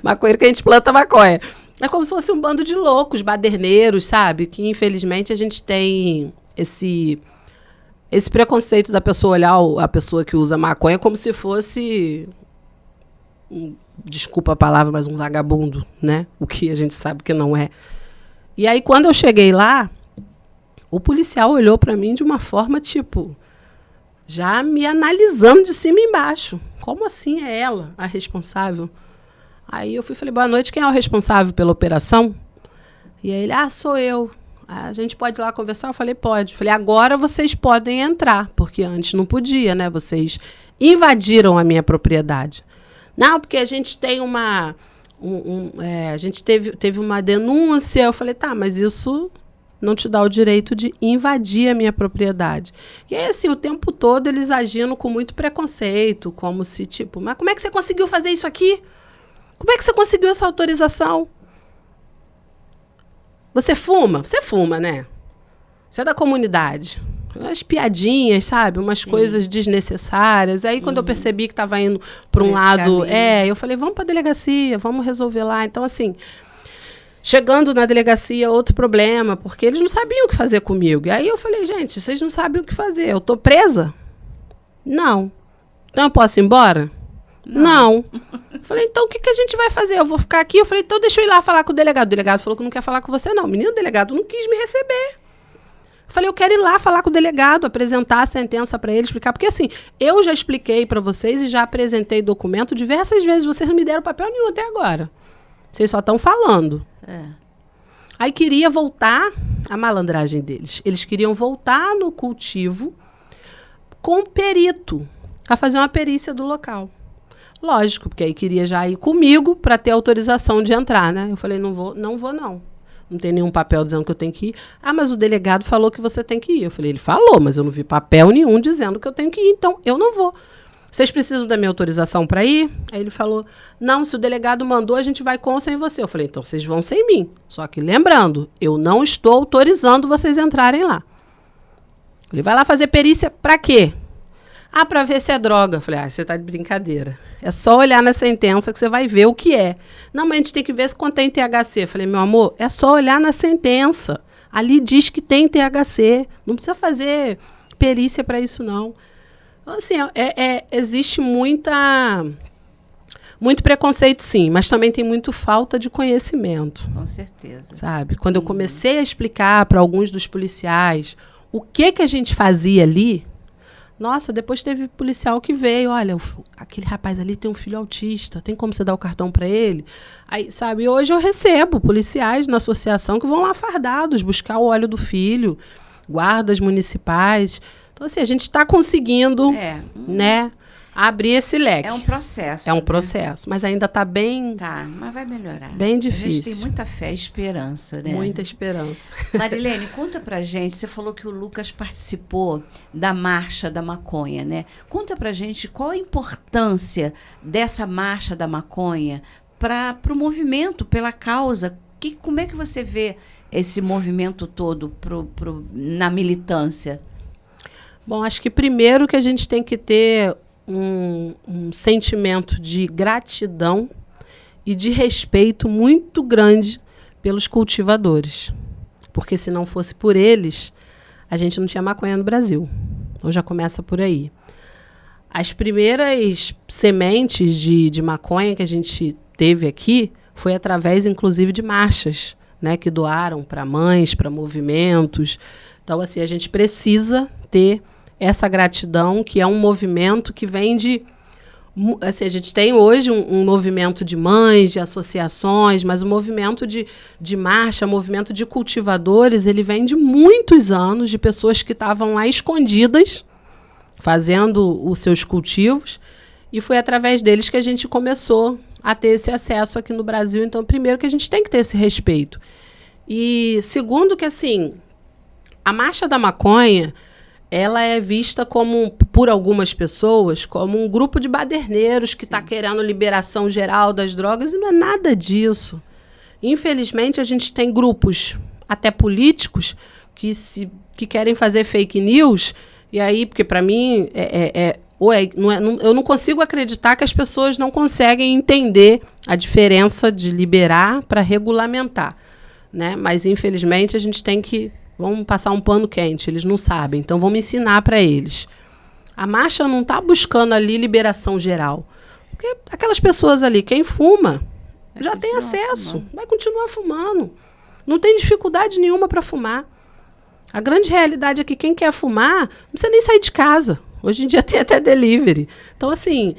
Maconheiro que a gente planta maconha. É como se fosse um bando de loucos, baderneiros, sabe? Que, infelizmente, a gente tem esse preconceito da pessoa olhar a pessoa que usa maconha como se fosse, desculpa a palavra, mas um vagabundo, né? O que a gente sabe que não é. E aí, quando eu cheguei lá, o policial olhou para mim de uma forma, tipo, já me analisando de cima e embaixo. Como assim é ela a responsável? Aí eu falei, boa noite, quem é o responsável pela operação? E aí ele, sou eu. A gente pode ir lá conversar? Eu falei, pode. Falei, agora vocês podem entrar, porque antes não podia, né? Vocês invadiram a minha propriedade. Não, porque a gente tem a gente teve uma denúncia. Eu falei, tá, mas isso não te dá o direito de invadir a minha propriedade. E aí, assim, o tempo todo eles agindo com muito preconceito, como se, tipo, mas como é que você conseguiu fazer isso aqui? Como é que você conseguiu essa autorização? Você fuma? Você fuma, né? Você é da comunidade. Umas piadinhas, sabe? Umas coisas desnecessárias. Aí, quando eu percebi que estava indo para um lado... eu falei, vamos para a delegacia, vamos resolver lá. Então, assim, chegando na delegacia, outro problema, porque eles não sabiam o que fazer comigo. E aí eu falei, gente, vocês não sabem o que fazer. Eu estou presa? Não. Então eu posso ir embora? Não. Falei, então o que a gente vai fazer? Eu vou ficar aqui? Eu falei, então deixa eu ir lá falar com o delegado. O delegado falou que não quer falar com você, não. Menino, o delegado não quis me receber. Eu falei, eu quero ir lá falar com o delegado, apresentar a sentença para ele, explicar. Porque, assim, eu já expliquei para vocês e já apresentei documento diversas vezes. Vocês não me deram papel nenhum até agora. Vocês só estão falando. Aí queria voltar a malandragem deles. Eles queriam voltar no cultivo com perito, a fazer uma perícia do local. Lógico, porque aí queria já ir comigo para ter autorização de entrar, né? Eu falei, não vou. Não tem nenhum papel dizendo que eu tenho que ir. Ah, mas o delegado falou que você tem que ir. Eu falei, ele falou, mas eu não vi papel nenhum dizendo que eu tenho que ir, então eu não vou. Vocês precisam da minha autorização para ir? Aí ele falou, não, se o delegado mandou, a gente vai com ou sem você. Eu falei, então vocês vão sem mim. Só que lembrando, eu não estou autorizando vocês entrarem lá. Ele vai lá fazer perícia para quê? Ah, para ver se é droga. Eu falei, você está de brincadeira. É só olhar na sentença que você vai ver o que é. Não, mas a gente tem que ver se contém THC. Eu falei, meu amor, é só olhar na sentença. Ali diz que tem THC. Não precisa fazer perícia para isso, não. Então, assim, existe muito preconceito, sim, mas também tem muito falta de conhecimento. Com certeza. Sabe? Quando eu comecei a explicar para alguns dos policiais o que a gente fazia ali, nossa, depois teve policial que veio, olha, aquele rapaz ali tem um filho autista, tem como você dar o cartão para ele? Aí, sabe, hoje eu recebo policiais na associação que vão lá fardados buscar o óleo do filho, guardas municipais. Então, assim, a gente está conseguindo, né, abrir esse leque. É um processo. É um processo, mas ainda está bem... Tá, mas vai melhorar. Bem difícil. A gente tem muita fé e esperança, né? Muita esperança. Marilene, conta pra gente, você falou que o Lucas participou da Marcha da Maconha, né? Conta pra gente qual a importância dessa Marcha da Maconha para o movimento, pela causa. Como é que você vê esse movimento todo na militância? Bom, acho que primeiro que a gente tem que ter um sentimento de gratidão e de respeito muito grande pelos cultivadores. Porque se não fosse por eles, a gente não tinha maconha no Brasil. Então já começa por aí. As primeiras sementes de maconha que a gente teve aqui foi através, inclusive, de marchas, né, que doaram para mães, para movimentos. Então, assim, a gente precisa ter essa gratidão, que é um movimento que vem de... Assim, a gente tem hoje um movimento de mães, de associações, mas o movimento de marcha, o movimento de cultivadores, ele vem de muitos anos, de pessoas que estavam lá escondidas, fazendo os seus cultivos, e foi através deles que a gente começou a ter esse acesso aqui no Brasil. Então, primeiro que a gente tem que ter esse respeito. E segundo que, assim, a Marcha da Maconha, ela é vista como, por algumas pessoas, como um grupo de baderneiros que está querendo liberação geral das drogas, e não é nada disso. Infelizmente, a gente tem grupos, até políticos, que querem fazer fake news, e aí, porque para mim, eu não consigo acreditar que as pessoas não conseguem entender a diferença de liberar para regulamentar, né? Mas, infelizmente, a gente tem que... Vamos passar um pano quente, eles não sabem, então vamos ensinar para eles. A marcha não está buscando ali liberação geral. Porque aquelas pessoas ali, quem fuma, já tem acesso, vai continuar fumando. Não tem dificuldade nenhuma para fumar. A grande realidade é que quem quer fumar não precisa nem sair de casa. Hoje em dia tem até delivery. Então, assim,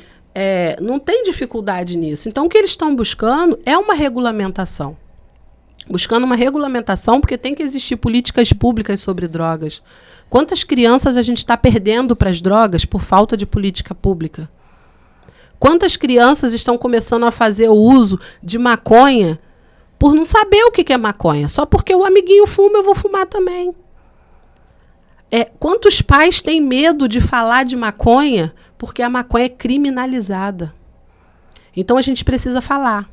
não tem dificuldade nisso. Então, o que eles estão buscando é uma regulamentação. Buscando uma regulamentação, porque tem que existir políticas públicas sobre drogas. Quantas crianças a gente está perdendo para as drogas por falta de política pública? Quantas crianças estão começando a fazer o uso de maconha por não saber o que é maconha? Só porque o amiguinho fuma, eu vou fumar também. Quantos pais têm medo de falar de maconha porque a maconha é criminalizada? Então a gente precisa falar.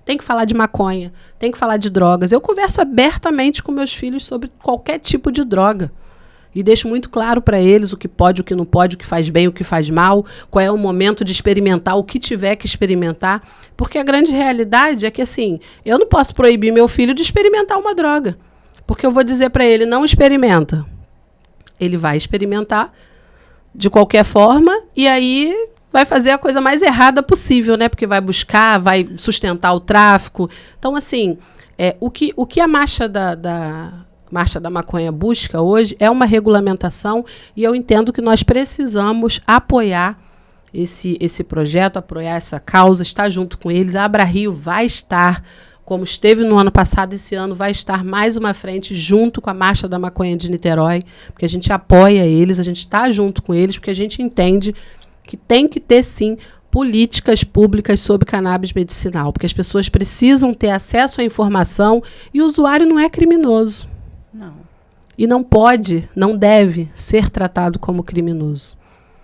Tem que falar de maconha, tem que falar de drogas. Eu converso abertamente com meus filhos sobre qualquer tipo de droga. E deixo muito claro para eles o que pode, o que não pode, o que faz bem, o que faz mal, qual é o momento de experimentar, o que tiver que experimentar. Porque a grande realidade é que, assim, eu não posso proibir meu filho de experimentar uma droga. Porque eu vou dizer para ele, não experimenta. Ele vai experimentar de qualquer forma e aí... vai fazer a coisa mais errada possível, né? Porque vai buscar, vai sustentar o tráfico. Então, assim, o que a Marcha Marcha da Maconha busca hoje é uma regulamentação, e eu entendo que nós precisamos apoiar esse projeto, apoiar essa causa, estar junto com eles. A Abra Rio vai estar, como esteve no ano passado, esse ano vai estar mais uma frente junto com a Marcha da Maconha de Niterói, porque a gente apoia eles, a gente está junto com eles, porque a gente entende que tem que ter, sim, políticas públicas sobre cannabis medicinal, porque as pessoas precisam ter acesso à informação e o usuário não é criminoso. Não. E não pode, não deve ser tratado como criminoso.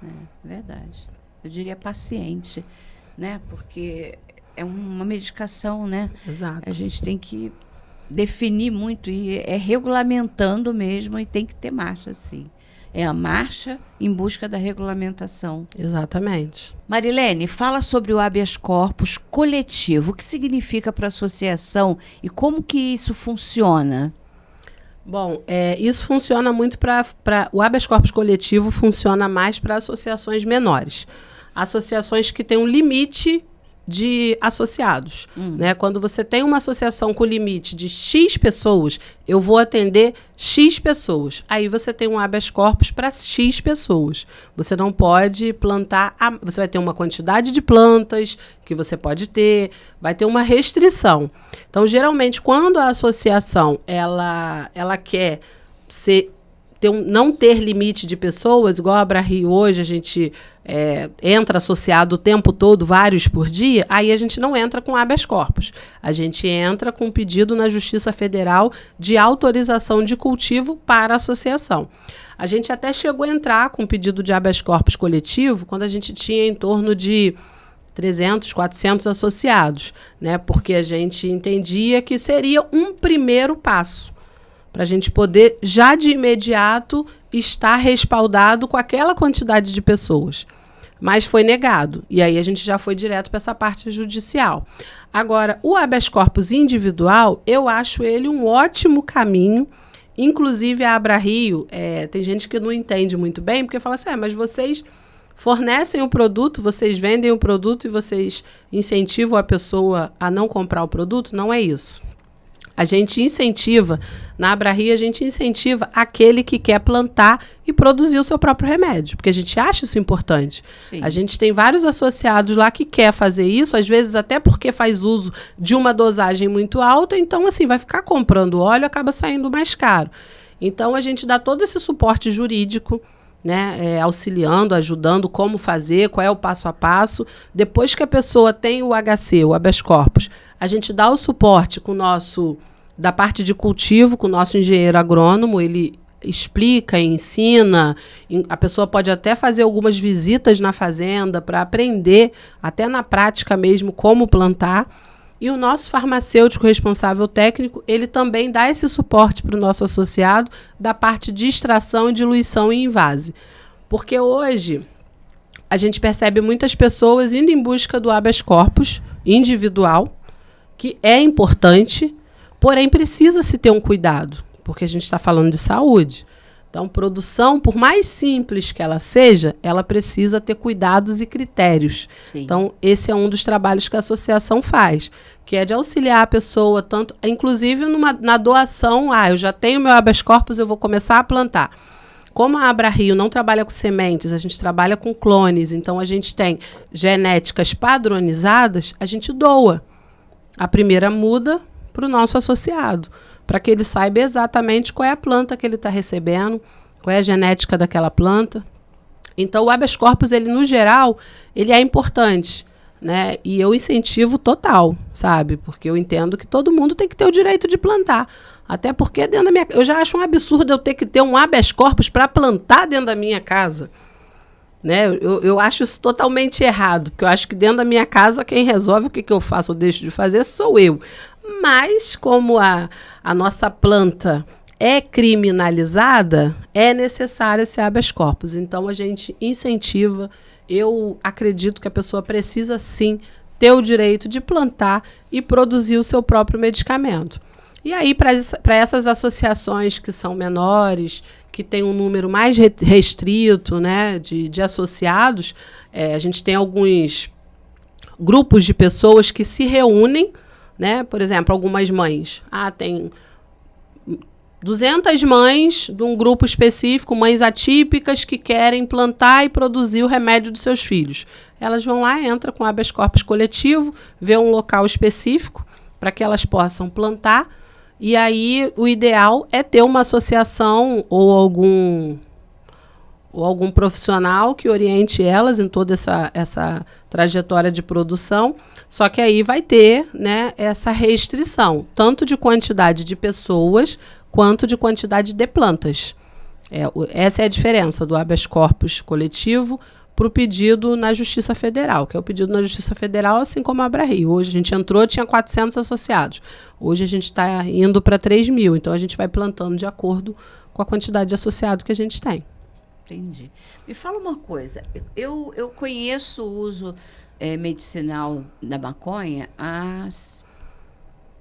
É verdade. Eu diria paciente, né? Porque é uma medicação, né? Exato. A gente tem que definir muito e é regulamentando mesmo e tem que ter marcha, sim. É a marcha em busca da regulamentação. Exatamente. Marilene, fala sobre o habeas corpus coletivo. O que significa para a associação e como que isso funciona? Bom, isso funciona muito para... O habeas corpus coletivo funciona mais para associações menores. Associações que têm um limite de associados. Né? Quando você tem uma associação com limite de X pessoas, eu vou atender X pessoas. Aí você tem um habeas corpus para X pessoas. Você não pode plantar... Você vai ter uma quantidade de plantas que você pode ter, vai ter uma restrição. Então, geralmente, quando a associação ela quer não ter limite de pessoas, igual a Abra-Rio hoje, a gente entra associado o tempo todo, vários por dia, aí a gente não entra com habeas corpus. A gente entra com um pedido na Justiça Federal de autorização de cultivo para a associação. A gente até chegou a entrar com um pedido de habeas corpus coletivo quando a gente tinha em torno de 300, 400 associados, né? Porque a gente entendia que seria um primeiro passo para a gente poder, já de imediato, estar respaldado com aquela quantidade de pessoas. Mas foi negado. E aí a gente já foi direto para essa parte judicial. Agora, o habeas corpus individual, eu acho ele um ótimo caminho. Inclusive, a Abra-Rio, tem gente que não entende muito bem, porque fala assim, mas vocês fornecem o produto, vocês vendem o produto e vocês incentivam a pessoa a não comprar o produto? Não é isso. A gente incentiva, na Abra-Rio, a gente incentiva aquele que quer plantar e produzir o seu próprio remédio, porque a gente acha isso importante. Sim. A gente tem vários associados lá que quer fazer isso, às vezes até porque faz uso de uma dosagem muito alta, então assim, vai ficar comprando óleo, acaba saindo mais caro. Então a gente dá todo esse suporte jurídico, né, auxiliando, ajudando como fazer, qual é o passo a passo. Depois que a pessoa tem o HC, o habeas corpus, a gente dá o suporte com da parte de cultivo, com o nosso engenheiro agrônomo, ele explica, ensina, a pessoa pode até fazer algumas visitas na fazenda para aprender, até na prática mesmo, como plantar. E o nosso farmacêutico responsável técnico, ele também dá esse suporte para o nosso associado da parte de extração e diluição em invase. Porque hoje a gente percebe muitas pessoas indo em busca do habeas corpus individual, que é importante, porém precisa-se ter um cuidado, porque a gente está falando de saúde. Então, produção, por mais simples que ela seja, ela precisa ter cuidados e critérios. Sim. Então, esse é um dos trabalhos que a associação faz, que é de auxiliar a pessoa, tanto, inclusive na doação, eu já tenho meu habeas corpus, eu vou começar a plantar. Como a Abra-Rio não trabalha com sementes, a gente trabalha com clones, então a gente tem genéticas padronizadas, a gente doa a primeira muda para o nosso associado, para que ele saiba exatamente qual é a planta que ele está recebendo, qual é a genética daquela planta. Então, o habeas corpus, ele, no geral, ele é importante, né? E eu incentivo total, sabe? Porque eu entendo que todo mundo tem que ter o direito de plantar. Até porque dentro da eu já acho um absurdo eu ter que ter um habeas corpus para plantar dentro da minha casa. Né? Eu acho isso totalmente errado, porque eu acho que dentro da minha casa quem resolve o que eu faço ou deixo de fazer sou eu. Mas como a nossa planta é criminalizada, é necessário esse habeas corpus. Então a gente incentiva, eu acredito que a pessoa precisa sim ter o direito de plantar e produzir o seu próprio medicamento. E aí, para essas associações que são menores, que tem um número mais restrito, né, de associados, a gente tem alguns grupos de pessoas que se reúnem, né? Por exemplo, algumas mães. Tem 200 mães de um grupo específico, mães atípicas que querem plantar e produzir o remédio dos seus filhos. Elas vão lá, entram com habeas corpus coletivo, vê um local específico para que elas possam plantar. E aí o ideal é ter uma associação ou ou algum profissional que oriente elas em toda essa trajetória de produção, só que aí vai ter, né, essa restrição, tanto de quantidade de pessoas, quanto de quantidade de plantas. Essa é a diferença do habeas corpus coletivo para o pedido na Justiça Federal, que é o pedido na Justiça Federal, assim como a ABRA-Rio. Hoje a gente entrou, tinha 400 associados. Hoje a gente está indo para 3.000, então a gente vai plantando de acordo com a quantidade de associados que a gente tem. Entendi. Me fala uma coisa, eu conheço o uso medicinal da maconha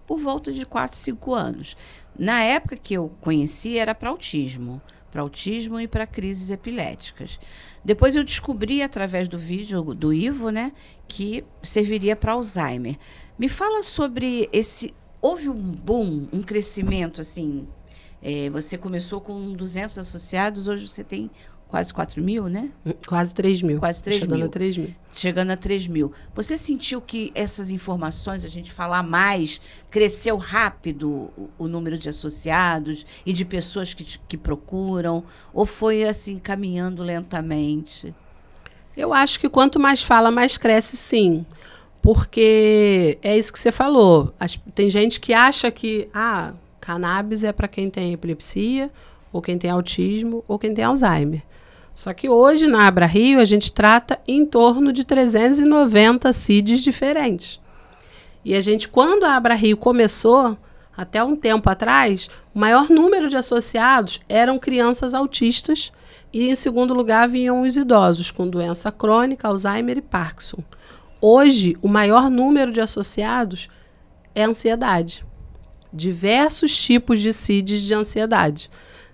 por volta de 4, 5 anos. Na época que eu conheci era para autismo e para crises epiléticas. Depois eu descobri, através do vídeo do Ivo, né, que serviria para Alzheimer. Me fala sobre houve um boom, um crescimento, assim, você começou com 200 associados, hoje você tem quase 4.000, né? Quase 3.000. Quase 3.000. Chegando a 3.000. Chegando a 3.000. Você sentiu que essas informações, a gente falar mais, cresceu rápido o número de associados e de pessoas que procuram? Ou foi assim, caminhando lentamente? Eu acho que quanto mais fala, mais cresce, sim. Porque é isso que você falou. Tem gente que acha que cannabis é para quem tem epilepsia, ou quem tem autismo, ou quem tem Alzheimer. Só que hoje, na ABRA-Rio, a gente trata em torno de 390 CIDs diferentes. E a gente, quando a ABRA-Rio começou, até um tempo atrás, o maior número de associados eram crianças autistas e, em segundo lugar, vinham os idosos com doença crônica, Alzheimer e Parkinson. Hoje, o maior número de associados é ansiedade. Diversos tipos de CIDs de ansiedade.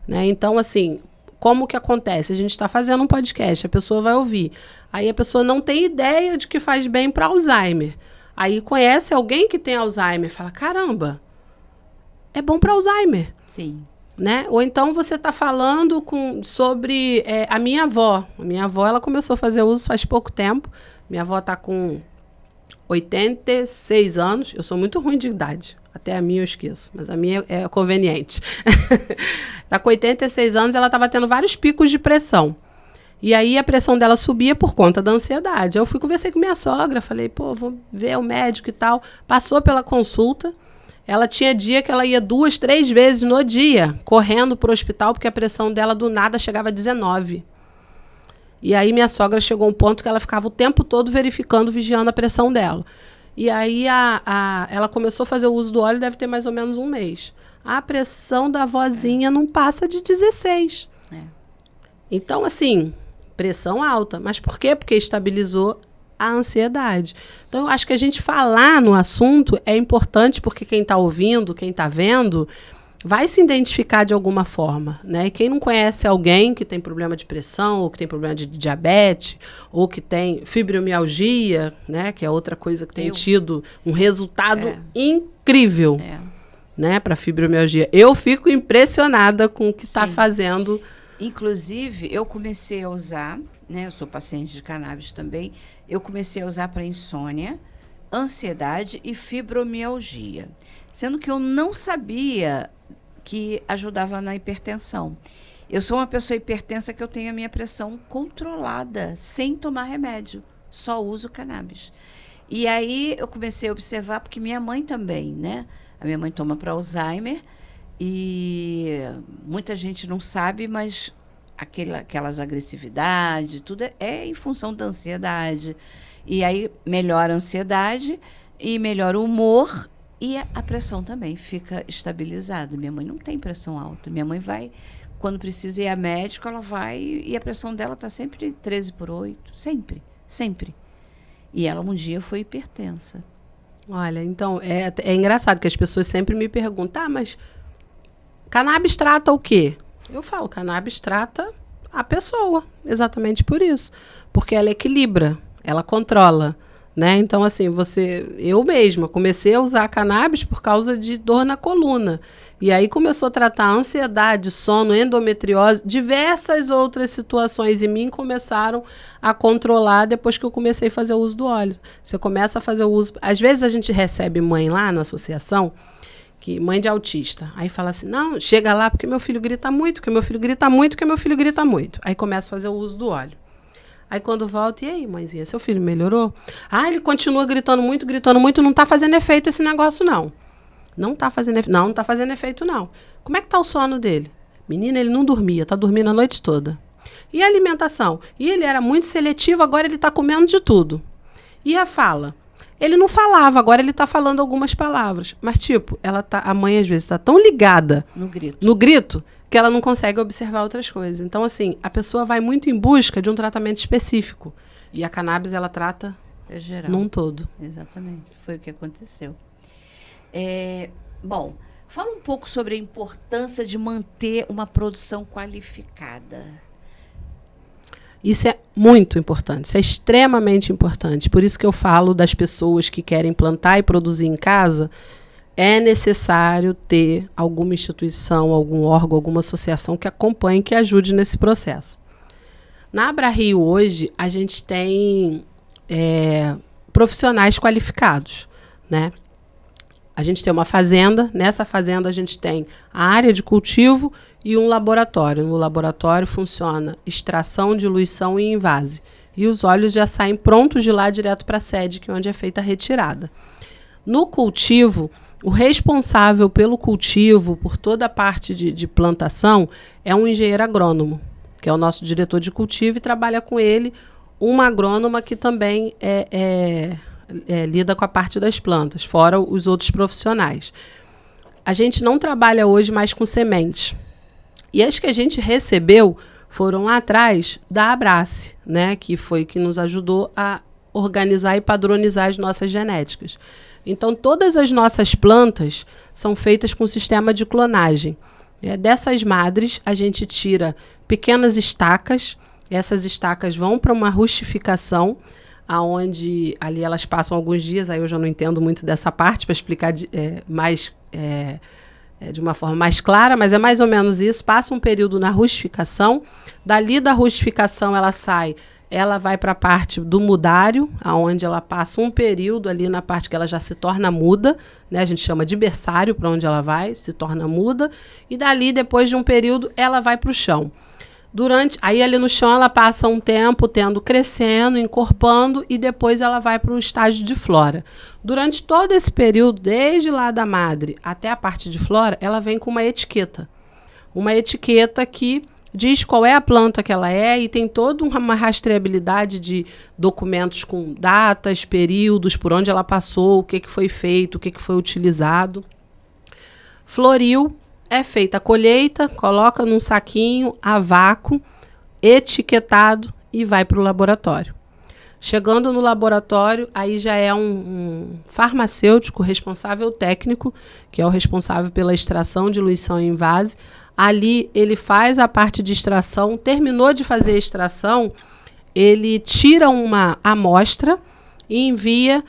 Né? Então, assim, como que acontece? A gente está fazendo um podcast, a pessoa vai ouvir. Aí a pessoa não tem ideia de que faz bem para Alzheimer. Aí conhece alguém que tem Alzheimer e fala, caramba, é bom para Alzheimer. Sim. Né? Ou então você está falando sobre a minha avó. A minha avó, ela começou a fazer uso faz pouco tempo. Minha avó está com 86 anos. Eu sou muito ruim de idade. Até a minha eu esqueço, mas a minha é conveniente. Está com 86 anos, ela estava tendo vários picos de pressão. E aí a pressão dela subia por conta da ansiedade. Eu conversei com minha sogra, falei, vou ver o médico e tal. Passou pela consulta. Ela tinha dia que ela ia 2, 3 vezes no dia, correndo para o hospital, porque a pressão dela do nada chegava a 19. E aí minha sogra chegou a um ponto que ela ficava o tempo todo verificando, vigiando a pressão dela. E aí ela começou a fazer o uso do óleo, deve ter mais ou menos um mês. A pressão da vozinha não passa de 16. Então, assim, pressão alta. Mas por quê? Porque estabilizou a ansiedade. Então, eu acho que a gente falar no assunto é importante, porque quem está ouvindo, quem está vendo, vai se identificar de alguma forma, né? E quem não conhece alguém que tem problema de pressão, ou que tem problema de diabetes, ou que tem fibromialgia, né? Que é outra coisa que tem tido um resultado incrível, né? Para fibromialgia. Eu fico impressionada com o que está fazendo. Inclusive, eu comecei a usar, né? Eu sou paciente de cannabis também. Eu comecei a usar para insônia, ansiedade e fibromialgia. Sendo que eu não sabia que ajudava na hipertensão. Eu sou uma pessoa hipertensa que eu tenho a minha pressão controlada, sem tomar remédio. Só uso cannabis. E aí eu comecei a observar, porque minha mãe também, né? A minha mãe toma para Alzheimer e muita gente não sabe, mas aquelas agressividades, tudo é em função da ansiedade. E aí melhora a ansiedade e melhora o humor. E a pressão também fica estabilizada. Minha mãe não tem pressão alta. Minha mãe vai, quando precisa ir a médico, ela vai e a pressão dela está sempre 13/8. Sempre, sempre. E ela um dia foi hipertensa. Olha, então, é engraçado que as pessoas sempre me perguntam, mas cannabis trata o quê? Eu falo, cannabis trata a pessoa, exatamente por isso. Porque ela equilibra, ela controla. Né? Então, assim, eu mesma comecei a usar cannabis por causa de dor na coluna. E aí começou a tratar ansiedade, sono, endometriose, diversas outras situações em mim começaram a controlar depois que eu comecei a fazer o uso do óleo. Você começa a fazer o uso... Às vezes a gente recebe mãe lá na associação que mãe de autista. Aí fala assim, não, chega lá porque meu filho grita muito, porque meu filho grita muito, porque meu filho grita muito. Aí começa a fazer o uso do óleo. Aí quando volta, e aí, mãezinha, seu filho melhorou? Ah, ele continua gritando muito, não está fazendo efeito esse negócio, não. Não está fazendo efeito, não. Como é que está o sono dele? Menina, ele não dormia, está dormindo a noite toda. E a alimentação? E ele era muito seletivo, agora ele está comendo de tudo. E a fala? Ele não falava, agora ele está falando algumas palavras. Mas, tipo, a mãe às vezes está tão ligada no grito que ela não consegue observar outras coisas. Então, assim, a pessoa vai muito em busca de um tratamento específico. E a cannabis, ela trata geral. Num todo. Exatamente, foi o que aconteceu. Bom, fala um pouco sobre a importância de manter uma produção qualificada. Isso é muito importante, isso é extremamente importante. Por isso que eu falo das pessoas que querem plantar e produzir em casa. É necessário ter alguma instituição, algum órgão, alguma associação que acompanhe, que ajude nesse processo. Na AbraRio hoje, a gente tem profissionais qualificados, né? A gente tem uma fazenda, nessa fazenda a gente tem a área de cultivo e um laboratório. No laboratório funciona extração, diluição e invase. E os óleos já saem prontos de lá direto para a sede, que é onde é feita a retirada. No cultivo, o responsável pelo cultivo, por toda a parte de plantação, é um engenheiro agrônomo, que é o nosso diretor de cultivo, e trabalha com ele uma agrônoma que também lida com a parte das plantas, fora os outros profissionais. A gente não trabalha hoje mais com sementes. E as que a gente recebeu foram lá atrás da Abrace, né, que foi que nos ajudou a organizar e padronizar as nossas genéticas. Então, todas as nossas plantas são feitas com sistema de clonagem. Dessas madres, a gente tira pequenas estacas. Essas estacas vão para uma rustificação, aonde ali elas passam alguns dias. Aí eu já não entendo muito dessa parte, para explicar de uma forma mais clara, mas é mais ou menos isso. Passa um período na rustificação. Dali da rustificação, ela vai para a parte do mudário, onde ela passa um período ali na parte que ela já se torna muda, né? A gente chama de berçário, para onde ela vai, se torna muda, e dali, depois de um período, ela vai para o chão. Aí ali no chão ela passa um tempo crescendo, encorpando, e depois ela vai para o estágio de flora. Durante todo esse período, desde lá da madre até a parte de flora, ela vem com uma etiqueta. Uma etiqueta que diz qual é a planta que ela é, e tem toda uma rastreabilidade de documentos com datas, períodos, por onde ela passou, o que foi feito, o que foi utilizado. Floriu, é feita a colheita, coloca num saquinho a vácuo, etiquetado, e vai para o laboratório. Chegando no laboratório, aí já é um farmacêutico responsável técnico, que é o responsável pela extração, diluição e invase. Ali ele faz a parte de extração, terminou de fazer a extração, ele tira uma amostra e envia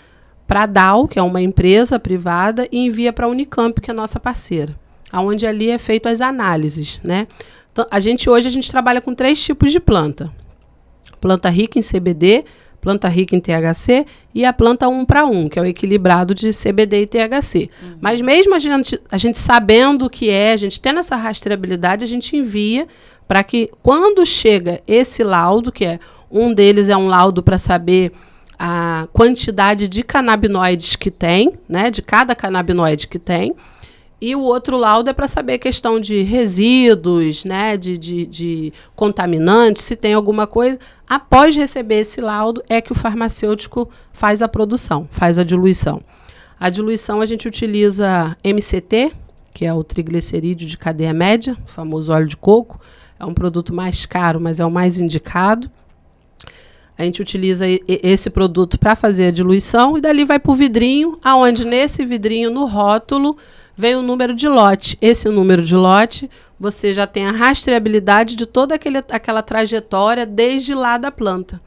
para a DAO, que é uma empresa privada, e envia para a Unicamp, que é nossa parceira, onde ali é feito as análises, né? Então, hoje a gente trabalha com 3 tipos de planta. Planta rica em CBD, planta rica em THC e a planta 1 para 1, que é o equilibrado de CBD e THC. Mas mesmo a gente sabendo o que a gente tendo essa rastreabilidade, a gente envia para que, quando chega esse laudo, um deles é um laudo para saber a quantidade de canabinoides que tem, né, de cada canabinoide que tem, e o outro laudo é para saber questão de resíduos, né, de contaminantes, se tem alguma coisa. Após receber esse laudo, é que o farmacêutico faz a produção, faz a diluição. A diluição a gente utiliza MCT, que é o triglicerídeo de cadeia média, o famoso óleo de coco. É um produto mais caro, mas é o mais indicado. A gente utiliza esse produto para fazer a diluição, e dali vai para o vidrinho, aonde nesse vidrinho, no rótulo, vem o número de lote. Esse número de lote, você já tem a rastreabilidade de toda aquela trajetória desde lá da planta.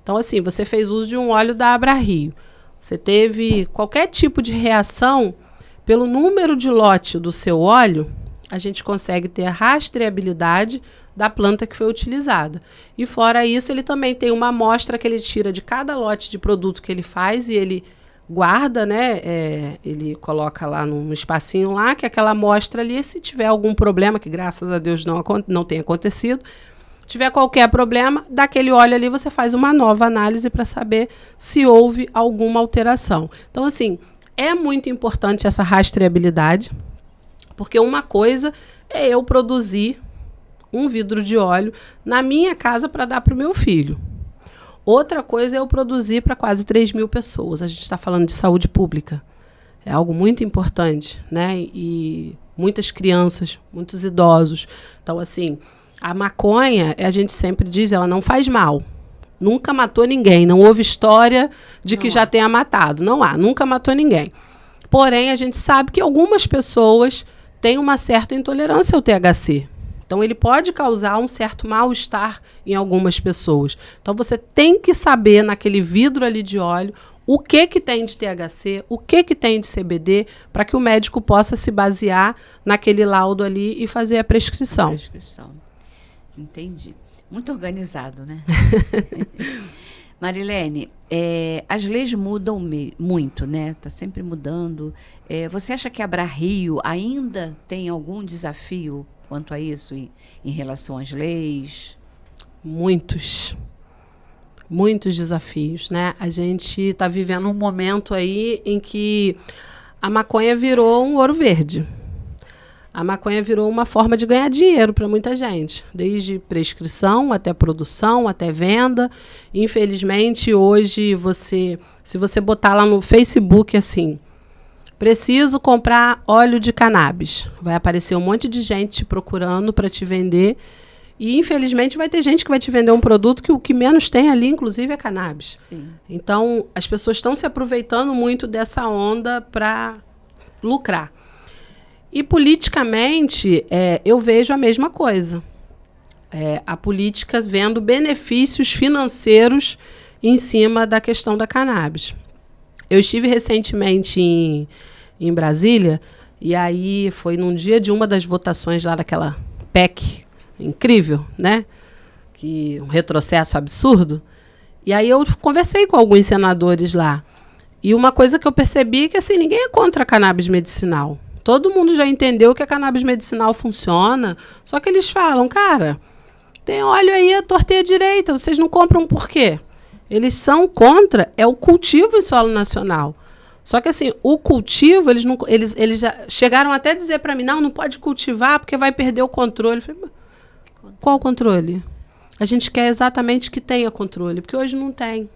Então, assim, você fez uso de um óleo da AbraRio. Você teve qualquer tipo de reação, pelo número de lote do seu óleo, a gente consegue ter a rastreabilidade da planta que foi utilizada. E fora isso, ele também tem uma amostra que ele tira de cada lote de produto que ele faz, e ele guarda, né? Ele coloca lá num espacinho lá, que aquela amostra ali, se tiver algum problema, que graças a Deus não tem acontecido, tiver qualquer problema, daquele óleo ali você faz uma nova análise para saber se houve alguma alteração. Então, assim, é muito importante essa rastreabilidade, porque uma coisa é eu produzir um vidro de óleo na minha casa para dar para o meu filho. Outra coisa é eu produzir para quase 3.000 pessoas. A gente está falando de saúde pública. É algo muito importante, né? E muitas crianças, muitos idosos. Então, assim, a maconha, a gente sempre diz, ela não faz mal. Nunca matou ninguém. Não houve história de que já tenha matado. Não há. Nunca matou ninguém. Porém, a gente sabe que algumas pessoas têm uma certa intolerância ao THC. Então, ele pode causar um certo mal-estar em algumas pessoas. Então, você tem que saber, naquele vidro ali de óleo, o que tem de THC, o que tem de CBD, para que o médico possa se basear naquele laudo ali e fazer a prescrição. Entendi. Muito organizado, né? Marilene, as leis mudam muito, né? Está sempre mudando. Você acha que Abra-Rio ainda tem algum desafio quanto a isso, em relação às leis? Muitos desafios, né? A gente está vivendo um momento aí em que a maconha virou um ouro verde. A maconha virou uma forma de ganhar dinheiro para muita gente, desde prescrição até produção, até venda. Infelizmente, hoje, se você botar lá no Facebook assim, preciso comprar óleo de cannabis, vai aparecer um monte de gente te procurando para te vender. E, infelizmente, vai ter gente que vai te vender um produto que o que menos tem ali, inclusive, é cannabis. Sim. Então, as pessoas estão se aproveitando muito dessa onda para lucrar. E, politicamente, eu vejo a mesma coisa. A política vendo benefícios financeiros em cima da questão da cannabis. Eu estive recentemente em Brasília, e aí foi num dia de uma das votações lá daquela PEC incrível, né? Um retrocesso absurdo. E aí eu conversei com alguns senadores lá. E uma coisa que eu percebi é que assim, ninguém é contra a cannabis medicinal. Todo mundo já entendeu que a cannabis medicinal funciona, só que eles falam, cara, tem óleo aí à torta e à direita, vocês não compram por quê? Eles são contra o cultivo em solo nacional. Só que assim, o cultivo, eles já chegaram até a dizer para mim, não pode cultivar porque vai perder o controle. Eu falei, qual controle? A gente quer exatamente que tenha controle, porque hoje não tem.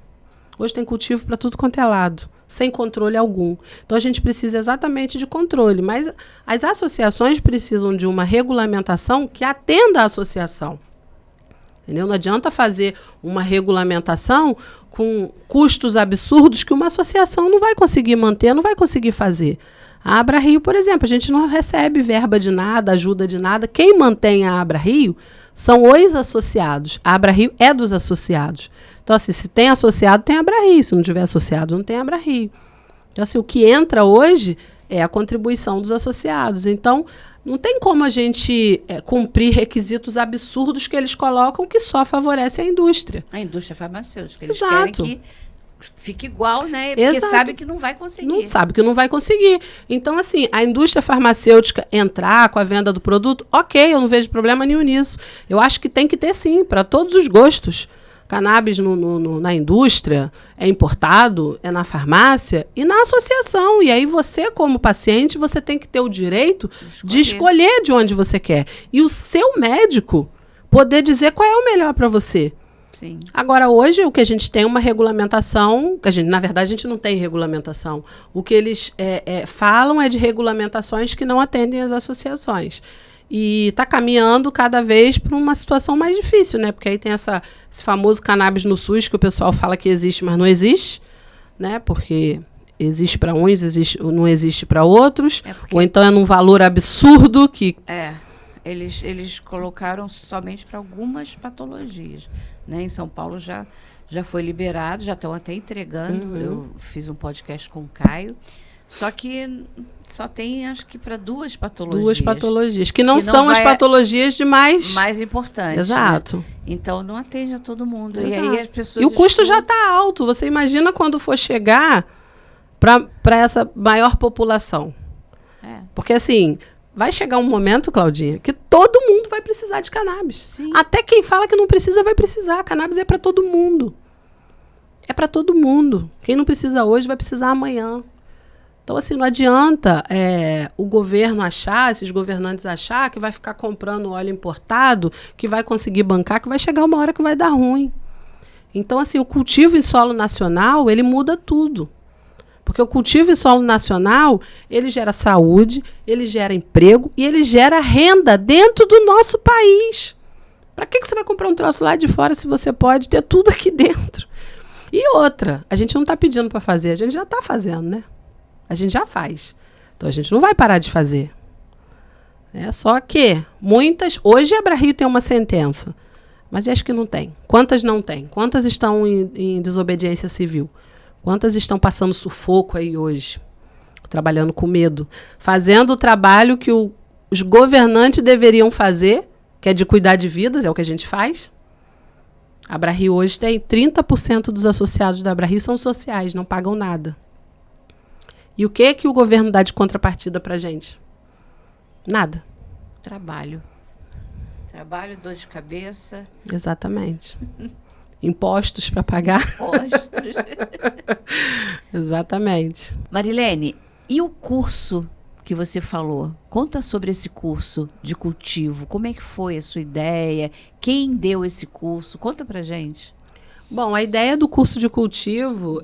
Hoje tem cultivo para tudo quanto é lado, sem controle algum. Então, a gente precisa exatamente de controle. Mas as associações precisam de uma regulamentação que atenda à associação. Entendeu? Não adianta fazer uma regulamentação com custos absurdos que uma associação não vai conseguir manter, não vai conseguir fazer. A Abra-Rio, por exemplo, a gente não recebe verba de nada, ajuda de nada. Quem mantém a Abra-Rio são os associados. A Abra-Rio é dos associados. Então, assim, se tem associado, tem Abra-Rio. Se não tiver associado, não tem Abra-Rio. Então, assim, o que entra hoje é a contribuição dos associados. Então, não tem como a gente cumprir requisitos absurdos que eles colocam que só favorece a indústria. A indústria farmacêutica. Eles Exato. querem que fique igual, né? Porque Exato. sabe que não vai conseguir. Não sabe que não vai conseguir. Então, assim, a indústria farmacêutica entrar com a venda do produto, ok, eu não vejo problema nenhum nisso. Eu acho que tem que ter, sim, para todos os gostos. Cannabis na indústria, é importado, é na farmácia e na associação. E aí você, como paciente, você tem que ter o direito de escolher de onde você quer. E o seu médico poder dizer qual é o melhor para você. Sim. Agora, hoje, o que a gente tem é uma regulamentação, na verdade, a gente não tem regulamentação. O que eles falam é de regulamentações que não atendem às associações. E está caminhando cada vez para uma situação mais difícil, né? Porque aí tem esse famoso cannabis no SUS, que o pessoal fala que existe, mas não existe, né? Porque existe para uns, não existe para outros. Ou então é num valor absurdo que... Eles colocaram somente para algumas patologias, né? Em São Paulo já foi liberado, já estão até entregando. Uhum. Eu fiz um podcast com o Caio. Só que só tem, acho que, para duas patologias. Duas patologias, que não são as patologias de mais importantes. Exato. Né? Então, não atende a todo mundo. Exato. E aí as pessoas... E o custo já está alto. Você imagina quando for chegar para essa maior população. Porque, assim, vai chegar um momento, Claudinha, que todo mundo vai precisar de cannabis. Sim. Até quem fala que não precisa, vai precisar. Cannabis é para todo mundo. É para todo mundo. Quem não precisa hoje, vai precisar amanhã. Então, assim, não adianta o governo achar, esses governantes achar que vai ficar comprando óleo importado, que vai conseguir bancar, que vai chegar uma hora que vai dar ruim. Então, assim, o cultivo em solo nacional, ele muda tudo. Porque o cultivo em solo nacional, ele gera saúde, ele gera emprego e ele gera renda dentro do nosso país. Para que você vai comprar um troço lá de fora se você pode ter tudo aqui dentro? E outra, a gente não está pedindo para fazer, a gente já está fazendo, né? A gente já faz. Então, a gente não vai parar de fazer. Só que hoje a Abrario tem uma sentença, mas acho que não tem. Quantas não tem? Quantas estão em desobediência civil? Quantas estão passando sufoco aí hoje? Trabalhando com medo. Fazendo o trabalho que os governantes deveriam fazer, que é de cuidar de vidas, é o que a gente faz. A Abrario hoje tem 30% dos associados da Abrario são sociais, não pagam nada. E o que o governo dá de contrapartida pra gente? Nada. Trabalho, dor de cabeça. Exatamente. Impostos para pagar. Impostos. Exatamente. Marilene, e o curso que você falou? Conta sobre esse curso de cultivo. Como é que foi a sua ideia? Quem deu esse curso? Conta pra gente. Bom, a ideia do curso de cultivo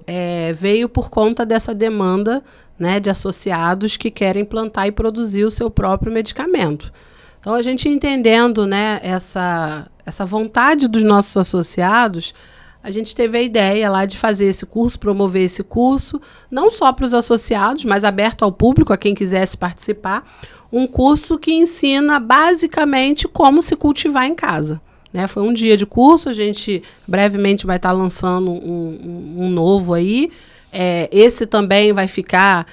veio por conta dessa demanda, né, de associados que querem plantar e produzir o seu próprio medicamento. Então, a gente entendendo, né, essa vontade dos nossos associados, a gente teve a ideia lá de fazer esse curso, promover esse curso, não só para os associados, mas aberto ao público, a quem quisesse participar, um curso que ensina basicamente como se cultivar em casa. Foi um dia de curso, a gente brevemente vai estar lançando um novo aí. Esse também vai ficar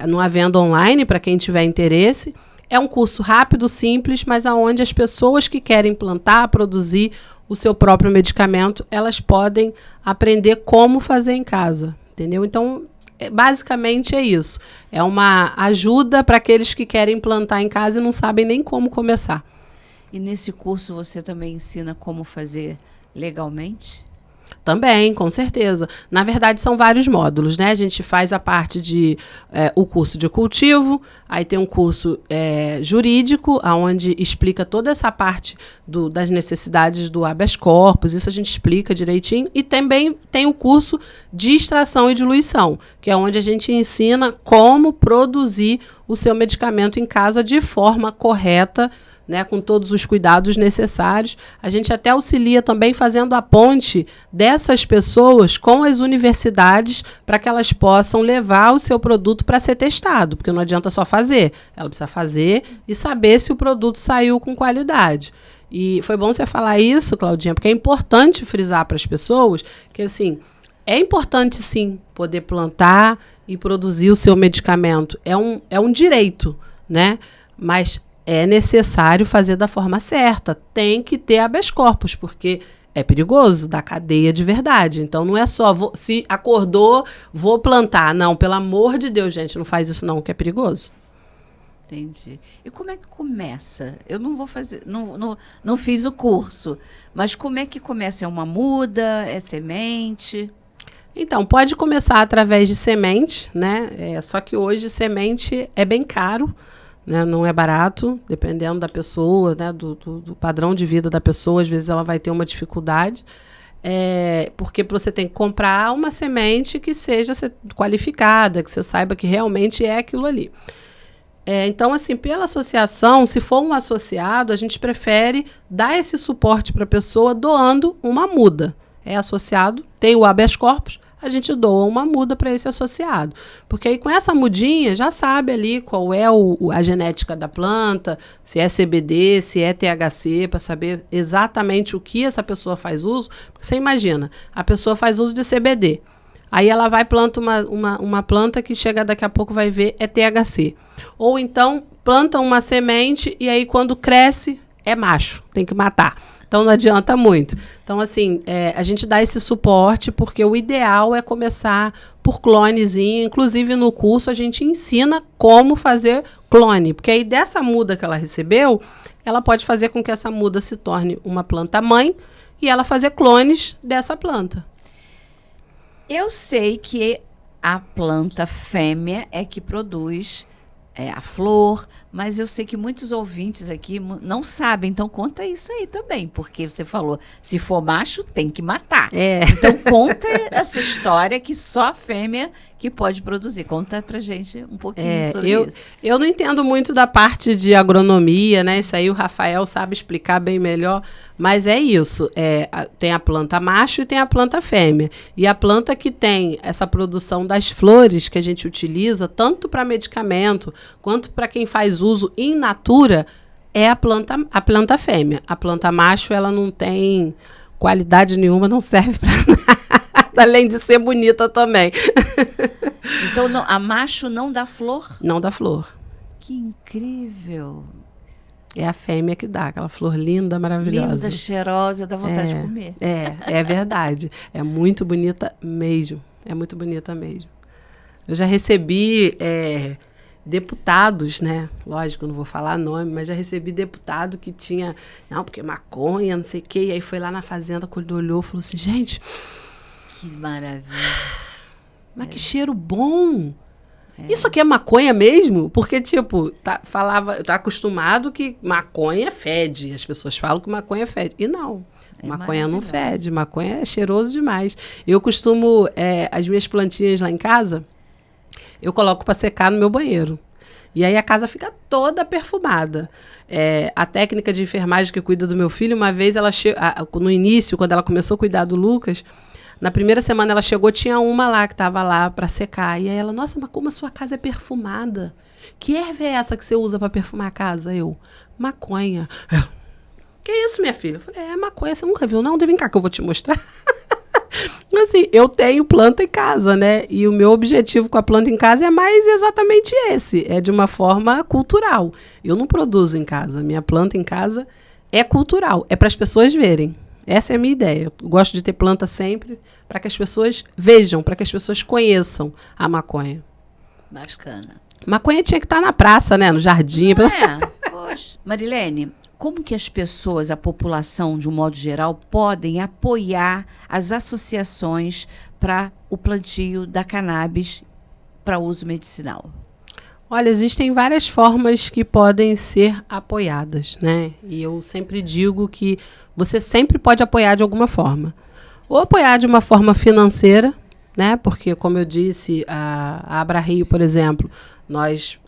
numa venda online para quem tiver interesse. É um curso rápido, simples, mas onde as pessoas que querem plantar, produzir o seu próprio medicamento, elas podem aprender como fazer em casa, entendeu? Então, basicamente é isso. É uma ajuda para aqueles que querem plantar em casa e não sabem nem como começar. E nesse curso você também ensina como fazer legalmente? Também, com certeza. Na verdade, são vários módulos, né? A gente faz a parte de o curso de cultivo, aí tem um curso jurídico, onde explica toda essa parte das necessidades do habeas corpus, isso a gente explica direitinho, e também tem o curso de extração e diluição, que é onde a gente ensina como produzir o seu medicamento em casa de forma correta, né, com todos os cuidados necessários. A gente até auxilia também fazendo a ponte dessas pessoas com as universidades para que elas possam levar o seu produto para ser testado, porque não adianta só fazer, ela precisa fazer e saber se o produto saiu com qualidade. E foi bom você falar isso, Claudinha, porque é importante frisar para as pessoas que, assim, é importante sim poder plantar e produzir o seu medicamento. É um direito, né? Mas é necessário fazer da forma certa. Tem que ter habeas corpus, porque é perigoso, dá cadeia de verdade. Então, não é só, se acordou, vou plantar. Não, pelo amor de Deus, gente, não faz isso não, que é perigoso. Entendi. E como é que começa? Eu não vou fazer, não fiz o curso, mas como é que começa? É uma muda? É semente? Então, pode começar através de semente, né? Só que hoje semente é bem caro, né? Não é barato, dependendo da pessoa, né? do padrão de vida da pessoa, às vezes ela vai ter uma dificuldade, porque você tem que comprar uma semente que seja qualificada, que você saiba que realmente é aquilo ali. Então, assim, pela associação, se for um associado, a gente prefere dar esse suporte para a pessoa doando uma muda. É associado, tem o habeas corpus, a gente doa uma muda para esse associado. Porque aí com essa mudinha já sabe ali qual é a genética da planta, se é CBD, se é THC, para saber exatamente o que essa pessoa faz uso. Porque você imagina, a pessoa faz uso de CBD. Aí ela vai planta uma planta que chega daqui a pouco vai ver é THC. Ou então planta uma semente e aí quando cresce é macho, tem que matar. Então não adianta muito. Então, assim, a gente dá esse suporte porque o ideal é começar por clonezinho. Inclusive, no curso, a gente ensina como fazer clone. Porque aí, dessa muda que ela recebeu, ela pode fazer com que essa muda se torne uma planta mãe e ela fazer clones dessa planta. Eu sei que a planta fêmea é que produz a flor, mas eu sei que muitos ouvintes aqui não sabem, então conta isso aí também, porque você falou, se for macho, tem que matar. Então conta essa história que só a fêmea que pode produzir. Conta pra gente um pouquinho sobre isso. Eu não entendo muito da parte de agronomia, né? Isso aí o Rafael sabe explicar bem melhor, mas é isso. Tem a planta macho e tem a planta fêmea. E a planta que tem essa produção das flores que a gente utiliza, tanto para medicamento, quanto para quem faz uso in natura, é a planta fêmea. A planta macho, ela não tem qualidade nenhuma, não serve para nada, além de ser bonita também. Então, a macho não dá flor? Não dá flor. Que incrível! É a fêmea que dá, aquela flor linda, maravilhosa. Linda, cheirosa, dá vontade de comer. É verdade. É muito bonita mesmo. É muito bonita mesmo. Eu já recebi deputados, né? Lógico, não vou falar nome, mas já recebi deputado que tinha... Não, porque maconha, não sei o quê. E aí foi lá na fazenda, quando olhou, falou assim, gente... Que maravilha. Mas que cheiro bom! Isso aqui é maconha mesmo? Porque, tipo, tá acostumado que maconha fede. As pessoas falam que maconha fede. E não, maconha não fede. Maconha é cheiroso demais. Eu costumo, as minhas plantinhas lá em casa, eu coloco para secar no meu banheiro. E aí a casa fica toda perfumada. A técnica de enfermagem que cuida do meu filho, uma vez, no início, quando ela começou a cuidar do Lucas... Na primeira semana ela chegou, tinha uma lá que estava lá para secar. E aí ela, nossa, mas como a sua casa é perfumada? Que erva é essa que você usa para perfumar a casa? Eu, maconha. Que isso, minha filha? Eu falei, maconha, você nunca viu não? Vem cá que eu vou te mostrar. Assim, eu tenho planta em casa, né? E o meu objetivo com a planta em casa é mais exatamente esse. É de uma forma cultural. Eu não produzo em casa. Minha planta em casa é cultural. É para as pessoas verem. Essa é a minha ideia. Eu gosto de ter planta sempre para que as pessoas vejam, para que as pessoas conheçam a maconha. Bacana. Maconha tinha que estar na praça, né? No jardim. Poxa. Marilene, como que as pessoas, a população, de um modo geral, podem apoiar as associações para o plantio da cannabis para uso medicinal? Olha, existem várias formas que podem ser apoiadas, né? E eu sempre digo que você sempre pode apoiar de alguma forma. Ou apoiar de uma forma financeira, né? Porque, como eu disse, a Abra Rio, por exemplo,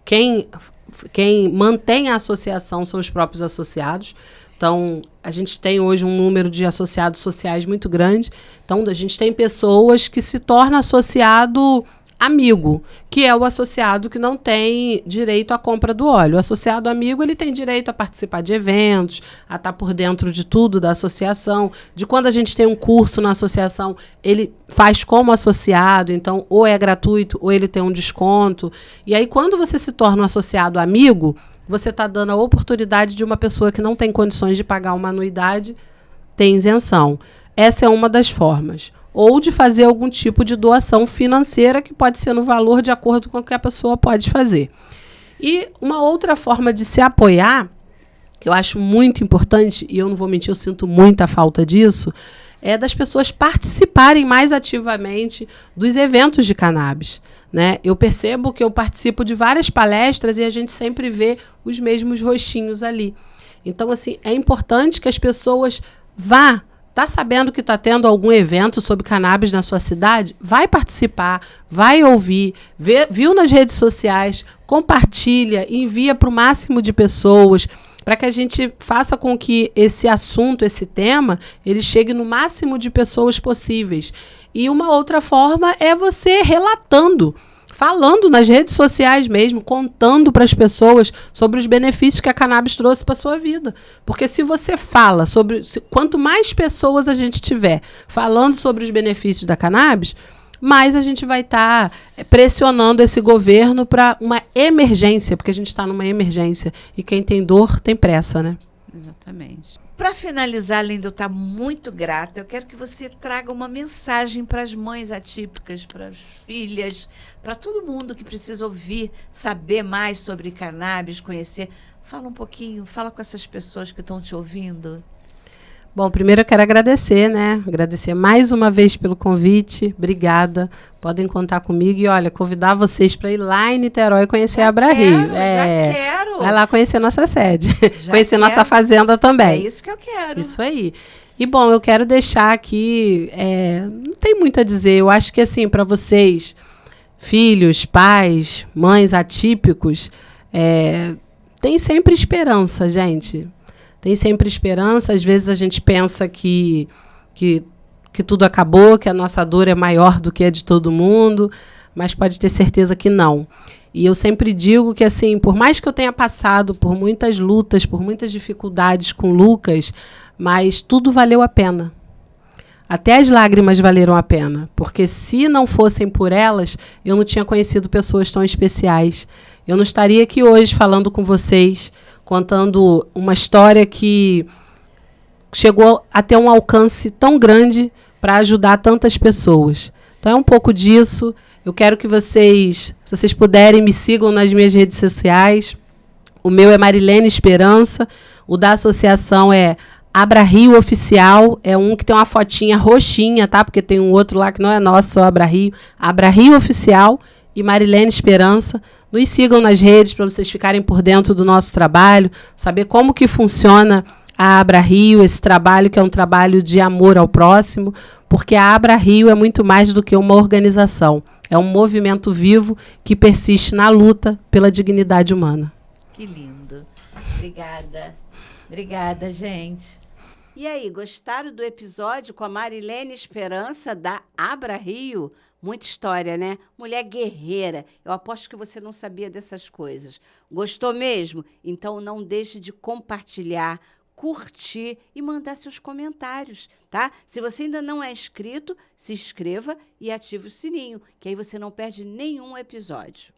quem mantém a associação são os próprios associados. Então, a gente tem hoje um número de associados sociais muito grande. Então, a gente tem pessoas que se tornam associado amigo, que é o associado que não tem direito à compra do óleo. O associado amigo, ele tem direito a participar de eventos, a estar por dentro de tudo da associação, de quando a gente tem um curso na associação, ele faz como associado, então ou é gratuito ou ele tem um desconto. E aí, quando você se torna um associado amigo, você está dando a oportunidade de uma pessoa que não tem condições de pagar uma anuidade, ter isenção. Essa é uma das formas. Ou de fazer algum tipo de doação financeira que pode ser no valor de acordo com o que a pessoa pode fazer. E uma outra forma de se apoiar, que eu acho muito importante, e eu não vou mentir, eu sinto muita falta disso, é das pessoas participarem mais ativamente dos eventos de cannabis, né? Eu percebo que eu participo de várias palestras e a gente sempre vê os mesmos rostinhos ali. Então, assim, é importante que as pessoas vá. Está sabendo que está tendo algum evento sobre cannabis na sua cidade? Vai participar, vai ouvir, viu nas redes sociais, compartilha, envia para o máximo de pessoas, para que a gente faça com que esse assunto, esse tema, ele chegue no máximo de pessoas possíveis. E uma outra forma é você relatando, falando nas redes sociais mesmo, contando para as pessoas sobre os benefícios que a cannabis trouxe para a sua vida. Porque se você fala sobre... Quanto mais pessoas a gente tiver falando sobre os benefícios da cannabis, mais a gente vai estar pressionando esse governo para uma emergência, porque a gente está numa emergência. E quem tem dor tem pressa, né? Exatamente. Para finalizar, além de eu estar muito grata, eu quero que você traga uma mensagem para as mães atípicas, para as filhas, para todo mundo que precisa ouvir, saber mais sobre cannabis, conhecer. Fala um pouquinho, fala com essas pessoas que estão te ouvindo. Bom, primeiro eu quero agradecer, né? Agradecer mais uma vez pelo convite. Obrigada. Podem contar comigo. E, olha, convidar vocês para ir lá em Niterói conhecer a Abra Rio. Já quero. Vai lá conhecer nossa sede. Já conhecer quero. Nossa fazenda também. É isso que eu quero. Isso aí. E, bom, eu quero deixar aqui... não tem muito a dizer. Eu acho que, assim, para vocês, filhos, pais, mães atípicos, tem sempre esperança, gente. Tem sempre esperança. Às vezes a gente pensa que tudo acabou, que a nossa dor é maior do que a de todo mundo, mas pode ter certeza que não. E eu sempre digo que, assim, por mais que eu tenha passado por muitas lutas, por muitas dificuldades com o Lucas, mas tudo valeu a pena. Até as lágrimas valeram a pena, porque se não fossem por elas, eu não tinha conhecido pessoas tão especiais. Eu não estaria aqui hoje falando com vocês, contando uma história que chegou a ter um alcance tão grande para ajudar tantas pessoas. Então é um pouco disso. Eu quero que vocês, se vocês puderem, me sigam nas minhas redes sociais. O meu é Marilene Esperança. O da associação é Abra Rio Oficial. É um que tem uma fotinha roxinha, tá? Porque tem um outro lá que não é nosso, só Abra Rio. Abra Rio Oficial e Marilene Esperança. Nos sigam nas redes para vocês ficarem por dentro do nosso trabalho, saber como que funciona a Abra Rio, esse trabalho que é um trabalho de amor ao próximo, porque a Abra Rio é muito mais do que uma organização. É um movimento vivo que persiste na luta pela dignidade humana. Que lindo. Obrigada. Obrigada, gente. E aí, gostaram do episódio com a Marilene Esperança, da Abra Rio? Muita história, né? Mulher guerreira. Eu aposto que você não sabia dessas coisas. Gostou mesmo? Então não deixe de compartilhar, curtir e mandar seus comentários, tá? Se você ainda não é inscrito, se inscreva e ative o sininho, que aí você não perde nenhum episódio.